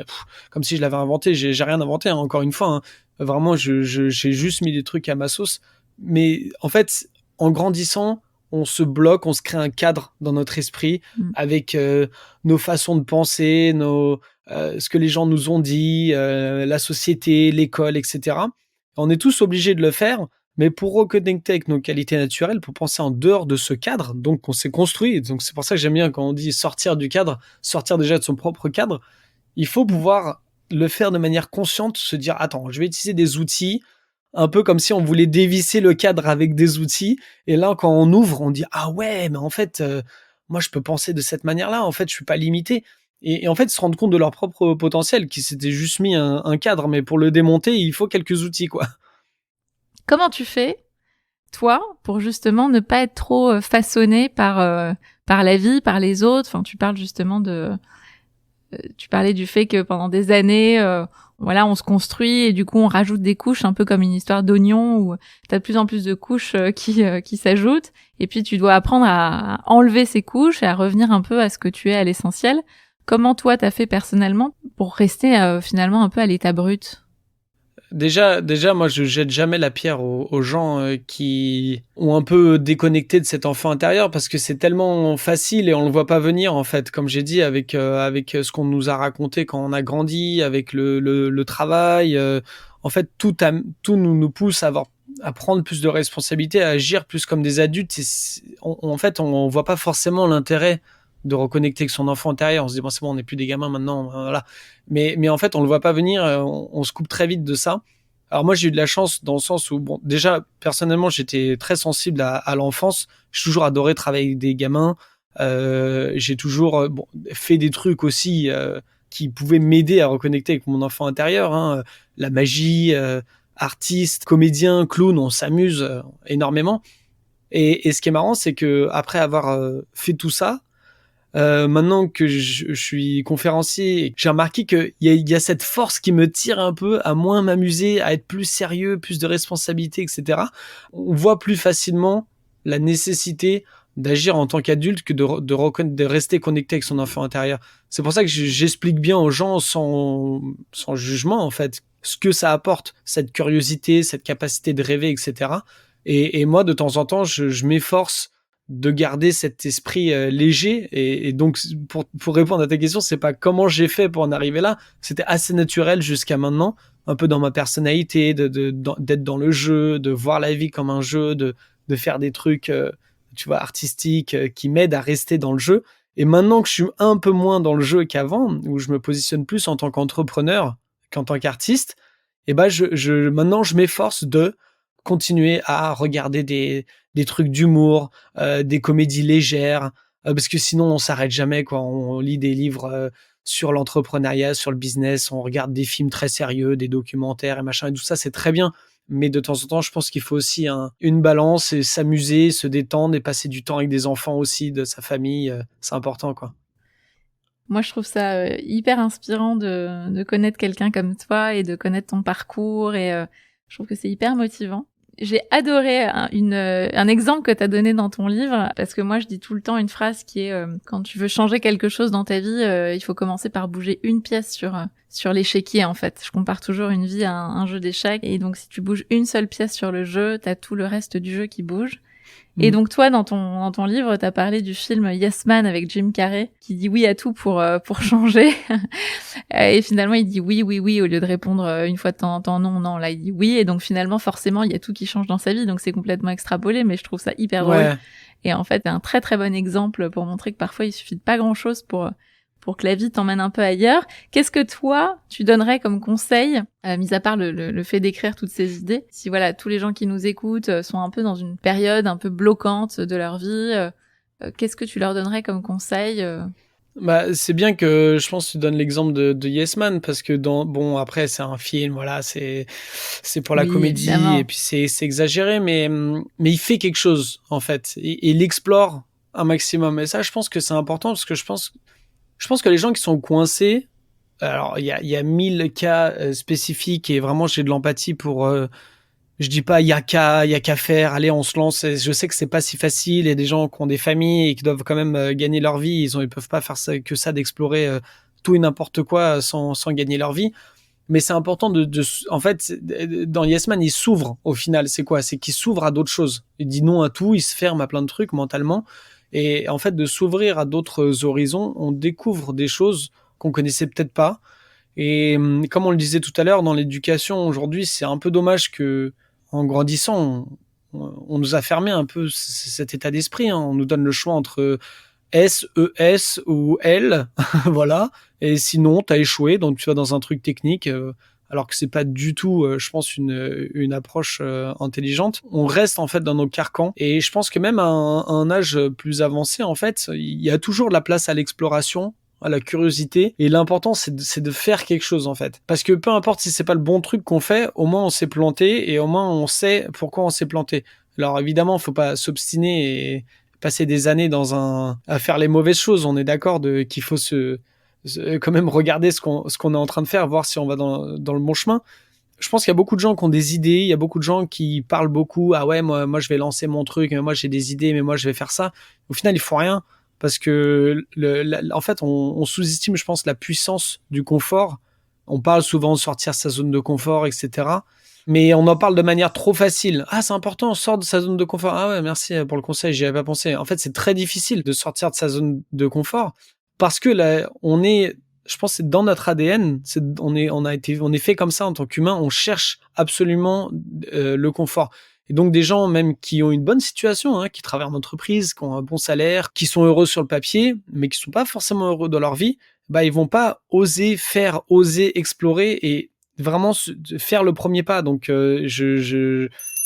[SPEAKER 2] comme si je l'avais inventé, j'ai rien inventé, hein, encore une fois, hein. Vraiment, j'ai juste mis des trucs à ma sauce. Mais en fait, en grandissant, on se bloque, on se crée un cadre dans notre esprit avec nos façons de penser, ce que les gens nous ont dit, la société, l'école, etc. On est tous obligés de le faire, mais pour reconnecter avec nos qualités naturelles, pour penser en dehors de ce cadre, donc on s'est construit. Donc c'est pour ça que j'aime bien quand on dit sortir du cadre, sortir déjà de son propre cadre. Il faut pouvoir le faire de manière consciente, se dire attends, je vais utiliser des outils, un peu comme si on voulait dévisser le cadre avec des outils. Et là, quand on ouvre, on dit ah ouais, mais en fait, moi je peux penser de cette manière-là. En fait, je suis pas limité. Et en fait, se rendre compte de leur propre potentiel, qui s'était juste mis un cadre, mais pour le démonter, il faut quelques outils, quoi.
[SPEAKER 1] Comment tu fais, toi, pour justement ne pas être trop façonné par la vie, par les autres? Enfin, tu parles justement tu parlais du fait que pendant des années, voilà, on se construit et du coup on rajoute des couches, un peu comme une histoire d'oignon où t'as de plus en plus de couches qui s'ajoutent. Et puis tu dois apprendre à enlever ces couches et à revenir un peu à ce que tu es, à l'essentiel. Comment toi t'as fait personnellement pour rester finalement un peu à l'état brut?
[SPEAKER 2] Déjà, moi, je jette jamais la pierre aux gens qui ont un peu déconnecté de cet enfant intérieur parce que c'est tellement facile et on le voit pas venir en fait. Comme j'ai dit, avec ce qu'on nous a raconté quand on a grandi, avec le travail, en fait, tout nous pousse à prendre plus de responsabilités, à agir plus comme des adultes. En fait, on voit pas forcément l'intérêt de reconnecter avec son enfant intérieur. On se dit bon, c'est bon, on n'est plus des gamins maintenant, voilà. Mais en fait, on le voit pas venir. On se coupe très vite de ça. Alors moi, j'ai eu de la chance dans le sens où, bon, déjà personnellement, j'étais très sensible à l'enfance. J'ai toujours adoré travailler avec des gamins. J'ai toujours fait des trucs aussi qui pouvaient m'aider à reconnecter avec mon enfant intérieur. Hein. La magie, artiste, comédien, clown, on s'amuse énormément. Et ce qui est marrant, c'est que après avoir fait tout ça, maintenant que je suis conférencier, j'ai remarqué qu'il y a cette force qui me tire un peu à moins m'amuser, à être plus sérieux, plus de responsabilité, etc. On voit plus facilement la nécessité d'agir en tant qu'adulte que de rester connecté avec son enfant intérieur. C'est pour ça que j'explique bien aux gens sans jugement, en fait, ce que ça apporte, cette curiosité, cette capacité de rêver, etc. Et moi, de temps en temps, je m'efforce de garder cet esprit léger et donc pour répondre à ta question, c'est pas comment j'ai fait pour en arriver là, c'était assez naturel jusqu'à maintenant, un peu dans ma personnalité d'être dans le jeu, de voir la vie comme un jeu, de faire des trucs tu vois artistiques qui m'aident à rester dans le jeu Et maintenant que je suis un peu moins dans le jeu qu'avant, où je me positionne plus en tant qu'entrepreneur qu'en tant qu'artiste, et ben maintenant je m'efforce de continuer à regarder des trucs d'humour, des comédies légères, parce que sinon on s'arrête jamais quoi. On lit des livres sur l'entrepreneuriat, sur le business, on regarde des films très sérieux, des documentaires et machin, et tout ça c'est très bien. Mais de temps en temps, je pense qu'il faut aussi une balance et s'amuser, se détendre et passer du temps avec des enfants aussi, de sa famille. C'est important, quoi.
[SPEAKER 1] Moi, je trouve ça hyper inspirant de connaître quelqu'un comme toi et de connaître ton parcours et je trouve que c'est hyper motivant. J'ai adoré un exemple que tu as donné dans ton livre parce que moi, je dis tout le temps une phrase qui est quand tu veux changer quelque chose dans ta vie, il faut commencer par bouger une pièce sur l'échiquier en fait. Je compare toujours une vie à un jeu d'échecs et donc si tu bouges une seule pièce sur le jeu, t'as tout le reste du jeu qui bouge. Et donc toi, dans ton livre, t'as parlé du film Yes Man avec Jim Carrey, qui dit oui à tout pour changer. Et finalement, il dit oui, oui, oui, au lieu de répondre une fois de temps en temps non, non. Là, il dit oui. Et donc finalement, forcément, il y a tout qui change dans sa vie. Donc c'est complètement extrapolé, mais je trouve ça hyper drôle. Et en fait, c'est un très très bon exemple pour montrer que parfois, il suffit de pas grand-chose pour que la vie t'emmène un peu ailleurs. Qu'est-ce que toi, tu donnerais comme conseil, mis à part le fait d'écrire toutes ces idées, si voilà, tous les gens qui nous écoutent sont un peu dans une période un peu bloquante de leur vie, qu'est-ce que tu leur donnerais comme conseil
[SPEAKER 2] Bah, c'est bien que je pense que tu donnes l'exemple de Yes Man parce que bon après c'est un film, voilà, c'est pour la comédie
[SPEAKER 1] évidemment.
[SPEAKER 2] et puis c'est exagéré, mais il fait quelque chose en fait et il explore un maximum. Et ça, je pense que c'est important parce que je pense que les gens qui sont coincés, alors il y a 1000 cas spécifiques et vraiment j'ai de l'empathie pour. Je dis pas il y a qu'à faire, allez on se lance. Je sais que c'est pas si facile. Il y a des gens qui ont des familles et qui doivent quand même gagner leur vie. Ils peuvent pas faire ça, que ça d'explorer tout et n'importe quoi sans gagner leur vie. Mais c'est important en fait, dans Yes Man, il s'ouvre au final. C'est quoi? C'est qu'il s'ouvre à d'autres choses. Il dit non à tout, il se ferme à plein de trucs mentalement. Et en fait, de s'ouvrir à d'autres horizons, on découvre des choses qu'on connaissait peut-être pas. Et comme on le disait tout à l'heure, dans l'éducation aujourd'hui, c'est un peu dommage que, en grandissant, on nous a fermé un peu cet état d'esprit. Hein. On nous donne le choix entre S, ES ou L, voilà. Et sinon, t'as échoué, donc tu vas dans un truc technique, alors que c'est pas du tout, je pense, une approche intelligente. On reste en fait dans nos carcans. Et je pense que même à un âge plus avancé, en fait, il y a toujours de la place à l'exploration, à la curiosité, et l'important c'est de faire quelque chose en fait, parce que peu importe si c'est pas le bon truc qu'on fait, au moins on s'est planté et au moins on sait pourquoi on s'est planté. Alors évidemment faut pas s'obstiner et passer des années à faire les mauvaises choses, on est d'accord qu'il faut quand même regarder ce qu'on est en train de faire, voir si on va dans le bon chemin. Je pense qu'il y a beaucoup de gens qui ont des idées, il y a beaucoup de gens qui parlent beaucoup, ah ouais moi je vais lancer mon truc, moi j'ai des idées mais moi je vais faire ça. Au final il faut rien. Parce que en fait, on sous-estime, je pense, la puissance du confort. On parle souvent de sortir de sa zone de confort, etc. Mais on en parle de manière trop facile. Ah, c'est important, on sort de sa zone de confort. Ah ouais, merci pour le conseil, j'y avais pas pensé. En fait, c'est très difficile de sortir de sa zone de confort parce que là, je pense, que c'est dans notre ADN. On est fait comme ça en tant qu'humain. On cherche absolument le confort. Et donc des gens même qui ont une bonne situation, hein, qui travaillent en entreprise, qui ont un bon salaire, qui sont heureux sur le papier, mais qui sont pas forcément heureux dans leur vie, bah ils vont pas oser explorer et vraiment faire le premier pas. Donc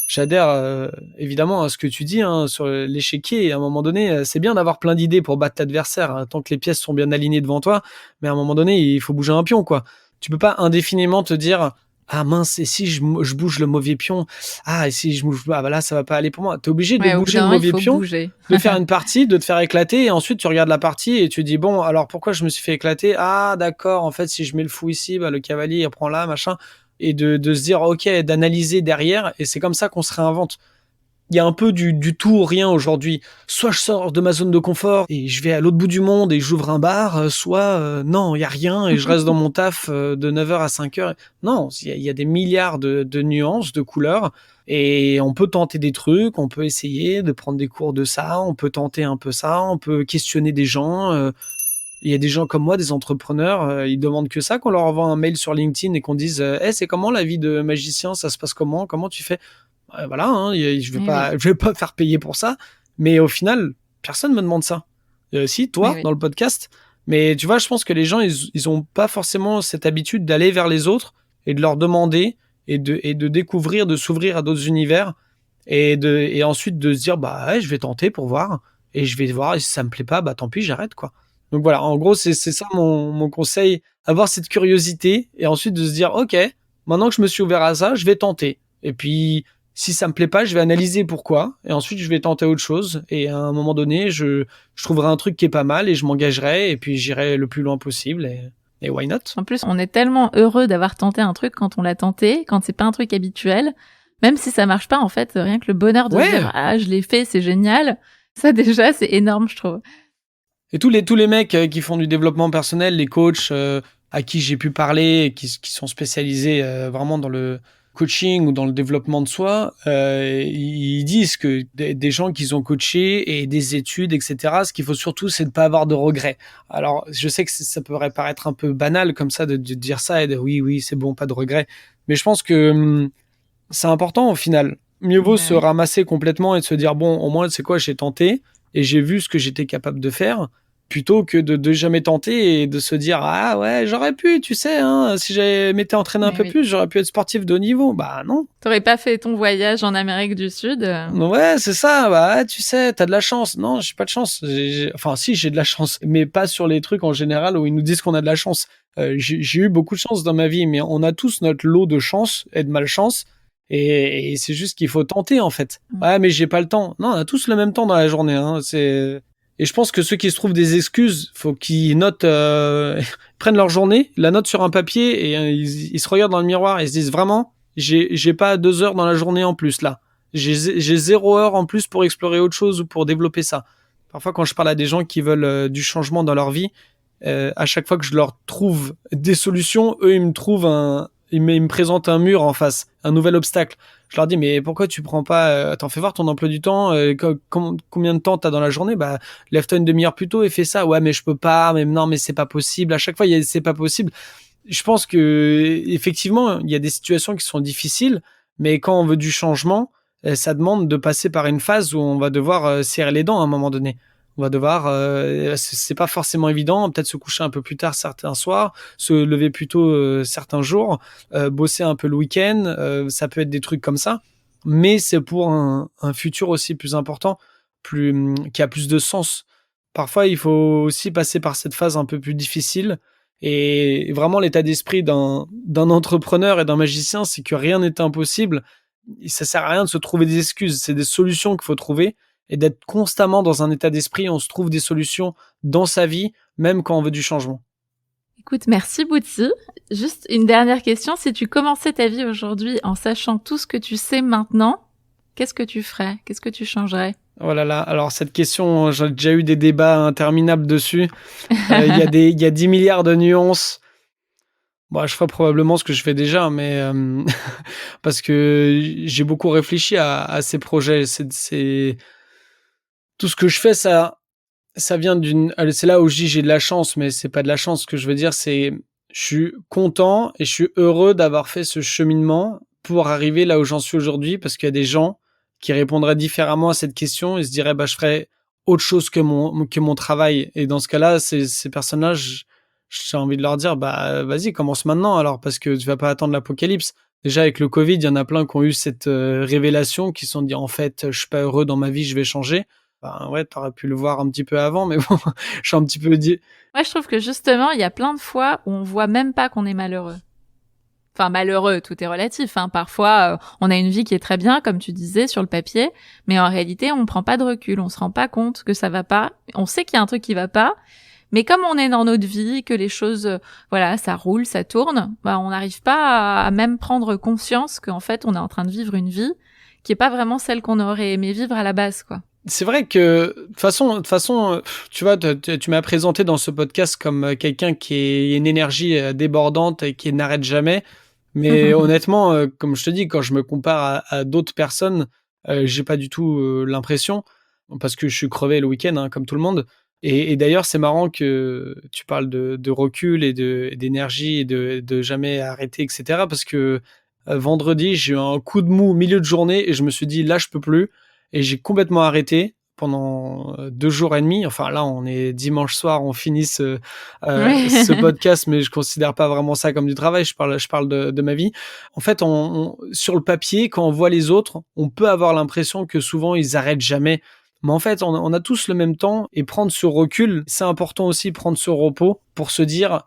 [SPEAKER 2] j'adhère évidemment à ce que tu dis hein, sur l'échiquier. Et à un moment donné, c'est bien d'avoir plein d'idées pour battre l'adversaire hein, tant que les pièces sont bien alignées devant toi. Mais à un moment donné, il faut bouger un pion, quoi. Tu peux pas indéfiniment te dire ah mince, et si je bouge le mauvais pion, ah et si je bouge, ah bah là ça va pas aller pour moi. T'es obligé de bouger le mauvais pion, de faire une partie, de te faire éclater, et ensuite tu regardes la partie et tu dis bon alors pourquoi je me suis fait éclater? Ah d'accord, en fait si je mets le fou ici, bah le cavalier il prend là machin, et de se dire ok, d'analyser derrière, et c'est comme ça qu'on se réinvente. Il y a un peu du tout ou rien aujourd'hui. Soit je sors de ma zone de confort et je vais à l'autre bout du monde et j'ouvre un bar, soit non, il y a rien et je reste dans mon taf de 9h à 5h. Non, il y a des milliards de nuances, de couleurs, et on peut tenter des trucs, on peut essayer de prendre des cours de ça, on peut tenter un peu ça, on peut questionner des gens. Il y a des gens comme moi, des entrepreneurs, ils demandent que ça, qu'on leur envoie un mail sur LinkedIn et qu'on dise hey, c'est comment la vie de magicien, ça se passe comment tu fais? Voilà, hein, je vais pas faire payer pour ça, mais au final, personne me demande ça. si,
[SPEAKER 1] Oui,
[SPEAKER 2] toi,
[SPEAKER 1] oui.
[SPEAKER 2] dans le podcast. Mais tu vois, je pense que les gens, ils ont pas forcément cette habitude d'aller vers les autres et de leur demander et de découvrir, de s'ouvrir à d'autres univers et ensuite de se dire, bah ouais, je vais tenter pour voir et je vais voir et si ça me plaît pas, bah tant pis, j'arrête, quoi. Donc voilà, en gros, c'est ça mon conseil, avoir cette curiosité et ensuite de se dire, ok, maintenant que je me suis ouvert à ça, je vais tenter. Et puis, si ça me plaît pas, je vais analyser pourquoi et ensuite je vais tenter autre chose et à un moment donné, je trouverai un truc qui est pas mal et je m'engagerai et puis j'irai le plus loin possible et why not?
[SPEAKER 1] En plus, on est tellement heureux d'avoir tenté un truc quand on l'a tenté, quand c'est pas un truc habituel. Même si ça marche pas, en fait, rien que le bonheur de se
[SPEAKER 2] Ouais.
[SPEAKER 1] dire, ah, je l'ai fait, c'est génial. Ça, déjà, c'est énorme, je trouve.
[SPEAKER 2] Et tous les mecs qui font du développement personnel, les coachs à qui j'ai pu parler, et qui sont spécialisés vraiment dans le coaching ou dans le développement de soi, ils disent que des gens qu'ils ont coachés et des études, etc., ce qu'il faut surtout, c'est de ne pas avoir de regrets. Alors, je sais que ça pourrait paraître un peu banal comme ça de dire ça et de oui, oui, c'est bon, pas de regrets. Mais je pense que c'est important au final. Mieux vaut
[SPEAKER 1] Bah
[SPEAKER 2] se
[SPEAKER 1] oui.
[SPEAKER 2] ramasser complètement et de se dire bon, au moins, c'est quoi, j'ai tenté et j'ai vu ce que j'étais capable de faire, plutôt que de jamais tenter et de se dire ah ouais, j'aurais pu, tu sais, hein, si j'avais m'étais entraîné un
[SPEAKER 1] Mais
[SPEAKER 2] peu
[SPEAKER 1] oui.
[SPEAKER 2] plus, j'aurais pu être sportif de haut niveau. Bah non.
[SPEAKER 1] T'aurais pas fait ton voyage en Amérique du Sud.
[SPEAKER 2] Ouais, c'est ça. Bah ouais, tu sais, t'as de la chance. Non, j'ai pas de chance. Enfin, si, j'ai de la chance, mais pas sur les trucs en général où ils nous disent qu'on a de la chance. J'ai eu beaucoup de chance dans ma vie, mais on a tous notre lot de chance et de malchance. Et c'est juste qu'il faut tenter, en fait.
[SPEAKER 1] Mm.
[SPEAKER 2] Ouais, mais j'ai pas le temps. Non, on a tous le même temps dans la journée. Hein. Et je pense que ceux qui se trouvent des excuses, faut qu'ils notent, prennent leur journée, la notent sur un papier et ils se regardent dans le miroir et se disent vraiment, j'ai pas 2 heures dans la journée en plus là. J'ai 0 heure en plus pour explorer autre chose ou pour développer ça. Parfois, quand je parle à des gens qui veulent du changement dans leur vie, à chaque fois que je leur trouve des solutions, eux, ils me présentent un mur en face, un nouvel obstacle. Je leur dis, mais pourquoi tu prends pas, t'en fais voir ton emploi du temps, combien de temps t'as dans la journée, bah, lève-toi une demi-heure plus tôt et fais ça. Ouais, mais je peux pas, mais non, mais c'est pas possible. À chaque fois, c'est pas possible. Je pense que, effectivement, il y a des situations qui sont difficiles, mais quand on veut du changement, ça demande de passer par une phase où on va devoir serrer les dents à un moment donné. On va devoir, c'est pas forcément évident, peut-être se coucher un peu plus tard certains soirs, se lever plus tôt certains jours, bosser un peu le week-end, ça peut être des trucs comme ça, mais c'est pour un futur aussi plus important, qui a plus de sens. Parfois, il faut aussi passer par cette phase un peu plus difficile et vraiment l'état d'esprit d'un entrepreneur et d'un magicien, c'est que rien n'est impossible. Ça sert à rien de se trouver des excuses, c'est des solutions qu'il faut trouver et d'être constamment dans un état d'esprit où on se trouve des solutions dans sa vie, même quand on veut du changement.
[SPEAKER 1] Écoute, merci Bouti. Juste une dernière question. Si tu commençais ta vie aujourd'hui en sachant tout ce que tu sais maintenant, qu'est-ce que tu ferais? Qu'est-ce que tu changerais?
[SPEAKER 2] Oh là là, alors cette question, j'ai déjà eu des débats interminables dessus. Il y a 10 milliards de nuances. Bon, je ferais probablement ce que je fais déjà, mais parce que j'ai beaucoup réfléchi à ces projets. Tout ce que je fais, ça vient c'est là où je dis j'ai de la chance, mais c'est pas de la chance. Ce que je veux dire, c'est je suis content et je suis heureux d'avoir fait ce cheminement pour arriver là où j'en suis aujourd'hui, parce qu'il y a des gens qui répondraient différemment à cette question et se diraient bah je ferais autre chose que mon travail. Et dans ce cas-là, ces personnes-là, j'ai envie de leur dire bah vas-y, commence maintenant alors, parce que tu vas pas attendre l'apocalypse. Déjà avec le Covid, il y en a plein qui ont eu cette révélation, qui se sont dit en fait je suis pas heureux dans ma vie, je vais changer. Ben ouais, t'aurais pu le voir un petit peu avant, mais bon, je suis un petit peu dit.
[SPEAKER 1] Moi, je trouve que justement, il y a plein de fois où on voit même pas qu'on est malheureux. Enfin, malheureux, tout est relatif. Hein. Parfois, on a une vie qui est très bien, comme tu disais, sur le papier, mais en réalité, on prend pas de recul, on se rend pas compte que ça va pas. On sait qu'il y a un truc qui va pas, mais comme on est dans notre vie, que les choses, voilà, ça roule, ça tourne, bah, on n'arrive pas à même prendre conscience qu'en fait, on est en train de vivre une vie qui est pas vraiment celle qu'on aurait aimé vivre à la base, quoi.
[SPEAKER 2] C'est vrai que de toute façon, tu vois, tu m'as présenté dans ce podcast comme quelqu'un qui a une énergie débordante et qui n'arrête jamais. Mais honnêtement, comme je te dis, quand je me compare à d'autres personnes, j'ai pas du tout l'impression, parce que je suis crevé le week-end, hein, comme tout le monde. Et d'ailleurs, c'est marrant que tu parles de recul d'énergie et de jamais arrêter, etc. Parce que vendredi, j'ai eu un coup de mou au milieu de journée et je me suis dit, là, je peux plus. Et j'ai complètement arrêté pendant 2 jours et demi. Enfin là, on est dimanche soir, on finit ce
[SPEAKER 1] Ouais.
[SPEAKER 2] podcast, mais je considère pas vraiment ça comme du travail. Je parle de ma vie. En fait, sur le papier, quand on voit les autres, on peut avoir l'impression que souvent ils arrêtent jamais. Mais en fait, on a tous le même temps, et prendre ce recul, c'est important aussi, prendre ce repos pour se dire: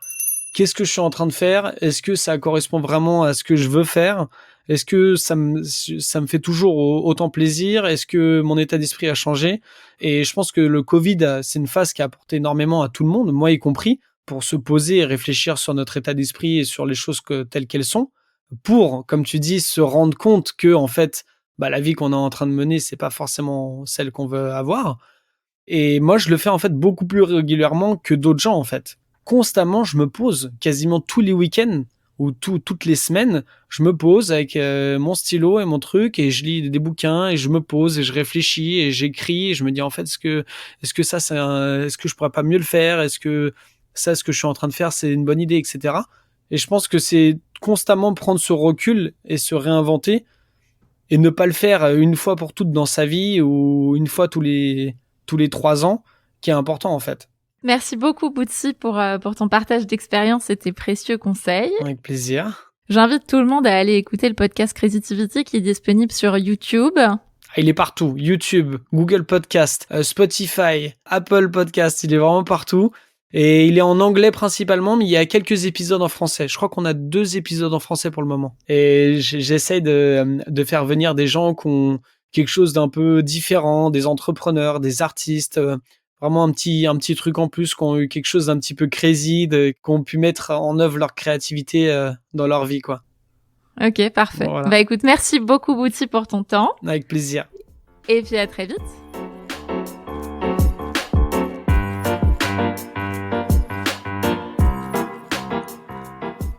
[SPEAKER 2] qu'est-ce que je suis en train de faire? Est-ce que ça correspond vraiment à ce que je veux faire? Est-ce que ça me fait toujours autant plaisir? Est-ce que mon état d'esprit a changé? Et je pense que le Covid, c'est une phase qui a apporté énormément à tout le monde, moi y compris, pour se poser et réfléchir sur notre état d'esprit et sur les choses telles qu'elles sont, pour, comme tu dis, se rendre compte que, en fait, la vie qu'on est en train de mener, c'est pas forcément celle qu'on veut avoir. Et moi, je le fais en fait beaucoup plus régulièrement que d'autres gens en fait. Constamment, je me pose quasiment tous les week-ends ou toutes les semaines, je me pose avec mon stylo et mon truc, et je lis des bouquins, et je me pose et je réfléchis et j'écris, et je me dis en fait, est-ce que ça est-ce que je pourrais pas mieux le faire? Est-ce que ça, ce que je suis en train de faire, c'est une bonne idée, etc. Et je pense que c'est constamment prendre ce recul et se réinventer, et ne pas le faire une fois pour toutes dans sa vie, ou une fois tous les 3 ans, qui est important en fait.
[SPEAKER 1] Merci beaucoup, Boutsi, pour ton partage d'expérience et tes précieux conseils.
[SPEAKER 2] Avec plaisir.
[SPEAKER 1] J'invite tout le monde à aller écouter le podcast Creativity qui est disponible sur YouTube.
[SPEAKER 2] Il est partout. YouTube, Google Podcast, Spotify, Apple Podcast, il est vraiment partout. Et il est en anglais principalement, mais il y a quelques épisodes en français. Je crois qu'on a 2 épisodes en français pour le moment. Et j'essaie de faire venir des gens qui ont quelque chose d'un peu différent, des entrepreneurs, des artistes, vraiment un petit truc en plus, qui ont eu quelque chose d'un petit peu crazy, qui ont pu mettre en œuvre leur créativité dans leur vie, quoi.
[SPEAKER 1] Ok, parfait.
[SPEAKER 2] Voilà.
[SPEAKER 1] Écoute, merci beaucoup, Boutsi, pour ton temps.
[SPEAKER 2] Avec plaisir.
[SPEAKER 1] Et puis à très vite.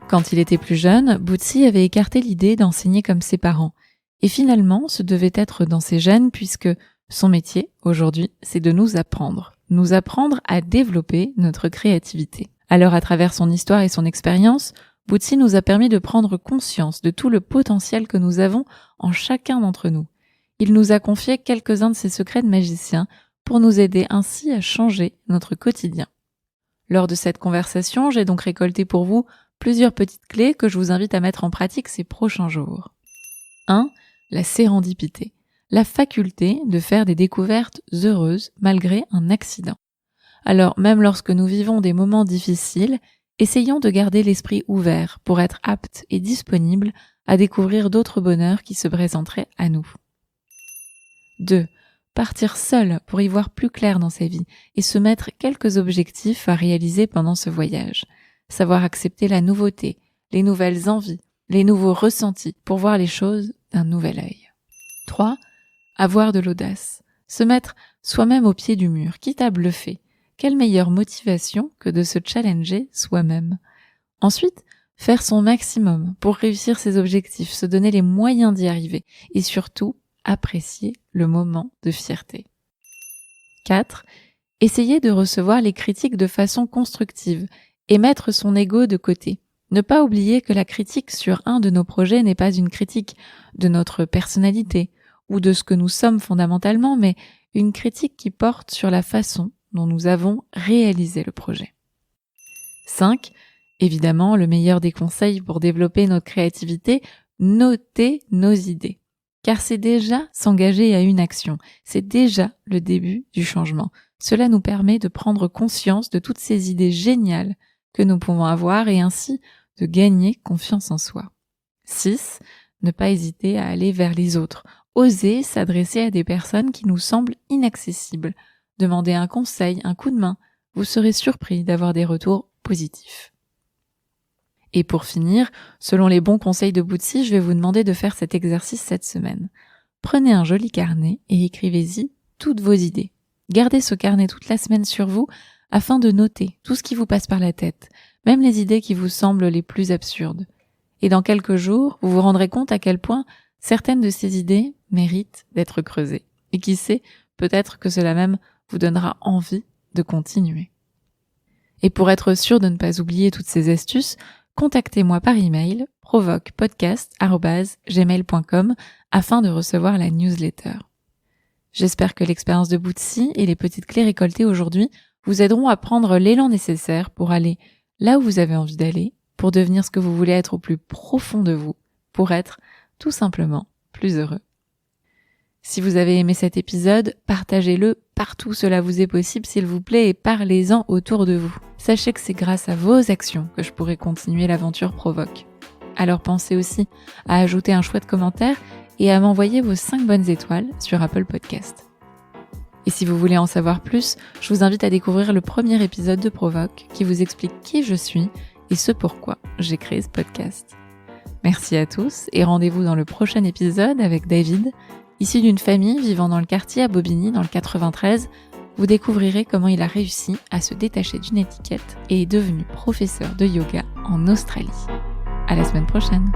[SPEAKER 1] Quand il était plus jeune, Boutsi avait écarté l'idée d'enseigner comme ses parents. Et finalement, ce devait être dans ses gènes, puisque son métier, aujourd'hui, c'est de nous apprendre à développer notre créativité. Alors, à travers son histoire et son expérience, Boutsi nous a permis de prendre conscience de tout le potentiel que nous avons en chacun d'entre nous. Il nous a confié quelques-uns de ses secrets de magicien pour nous aider ainsi à changer notre quotidien. Lors de cette conversation, j'ai donc récolté pour vous plusieurs petites clés que je vous invite à mettre en pratique ces prochains jours. 1. La sérendipité. La faculté de faire des découvertes heureuses malgré un accident. Alors, même lorsque nous vivons des moments difficiles, essayons de garder l'esprit ouvert pour être aptes et disponibles à découvrir d'autres bonheurs qui se présenteraient à nous. 2. Partir seul pour y voir plus clair dans sa vie et se mettre quelques objectifs à réaliser pendant ce voyage. Savoir accepter la nouveauté, les nouvelles envies, les nouveaux ressentis pour voir les choses d'un nouvel œil. 3. Avoir de l'audace. Se mettre soi-même au pied du mur, quitte à bluffer. Quelle meilleure motivation que de se challenger soi-même. Ensuite, faire son maximum pour réussir ses objectifs, se donner les moyens d'y arriver et surtout apprécier le moment de fierté. 4. Essayer de recevoir les critiques de façon constructive et mettre son ego de côté. Ne pas oublier que la critique sur un de nos projets n'est pas une critique de notre personnalité ou de ce que nous sommes fondamentalement, mais une critique qui porte sur la façon dont nous avons réalisé le projet. 5. Évidemment, le meilleur des conseils pour développer notre créativité, noter nos idées. Car c'est déjà s'engager à une action, c'est déjà le début du changement. Cela nous permet de prendre conscience de toutes ces idées géniales que nous pouvons avoir et ainsi de gagner confiance en soi. 6. Ne pas hésiter à aller vers les autres. Oser s'adresser à des personnes qui nous semblent inaccessibles. Demander un conseil, un coup de main. Vous serez surpris d'avoir des retours positifs. Et pour finir, selon les bons conseils de Boutsi, je vais vous demander de faire cet exercice cette semaine. Prenez un joli carnet et écrivez-y toutes vos idées. Gardez ce carnet toute la semaine sur vous afin de noter tout ce qui vous passe par la tête, même les idées qui vous semblent les plus absurdes. Et dans quelques jours, vous vous rendrez compte à quel point certaines de ces idées méritent d'être creusées. Et qui sait, peut-être que cela même vous donnera envie de continuer. Et pour être sûr de ne pas oublier toutes ces astuces, contactez-moi par email provoquepodcast@gmail.com afin de recevoir la newsletter. J'espère que l'expérience de Bootsy et les petites clés récoltées aujourd'hui vous aideront à prendre l'élan nécessaire pour aller là où vous avez envie d'aller, pour devenir ce que vous voulez être au plus profond de vous, pour être tout simplement plus heureux. Si vous avez aimé cet épisode, partagez-le partout où cela vous est possible s'il vous plaît et parlez-en autour de vous. Sachez que c'est grâce à vos actions que je pourrai continuer l'aventure Provoque. Alors pensez aussi à ajouter un chouette commentaire et à m'envoyer vos 5 bonnes étoiles sur Apple Podcast. Et si vous voulez en savoir plus, je vous invite à découvrir le premier épisode de Provoque qui vous explique qui je suis et ce pourquoi j'ai créé ce podcast. Merci à tous et rendez-vous dans le prochain épisode avec David. Issu d'une famille vivant dans le quartier à Bobigny dans le 93, vous découvrirez comment il a réussi à se détacher d'une étiquette et est devenu professeur de yoga en Australie. À la semaine prochaine.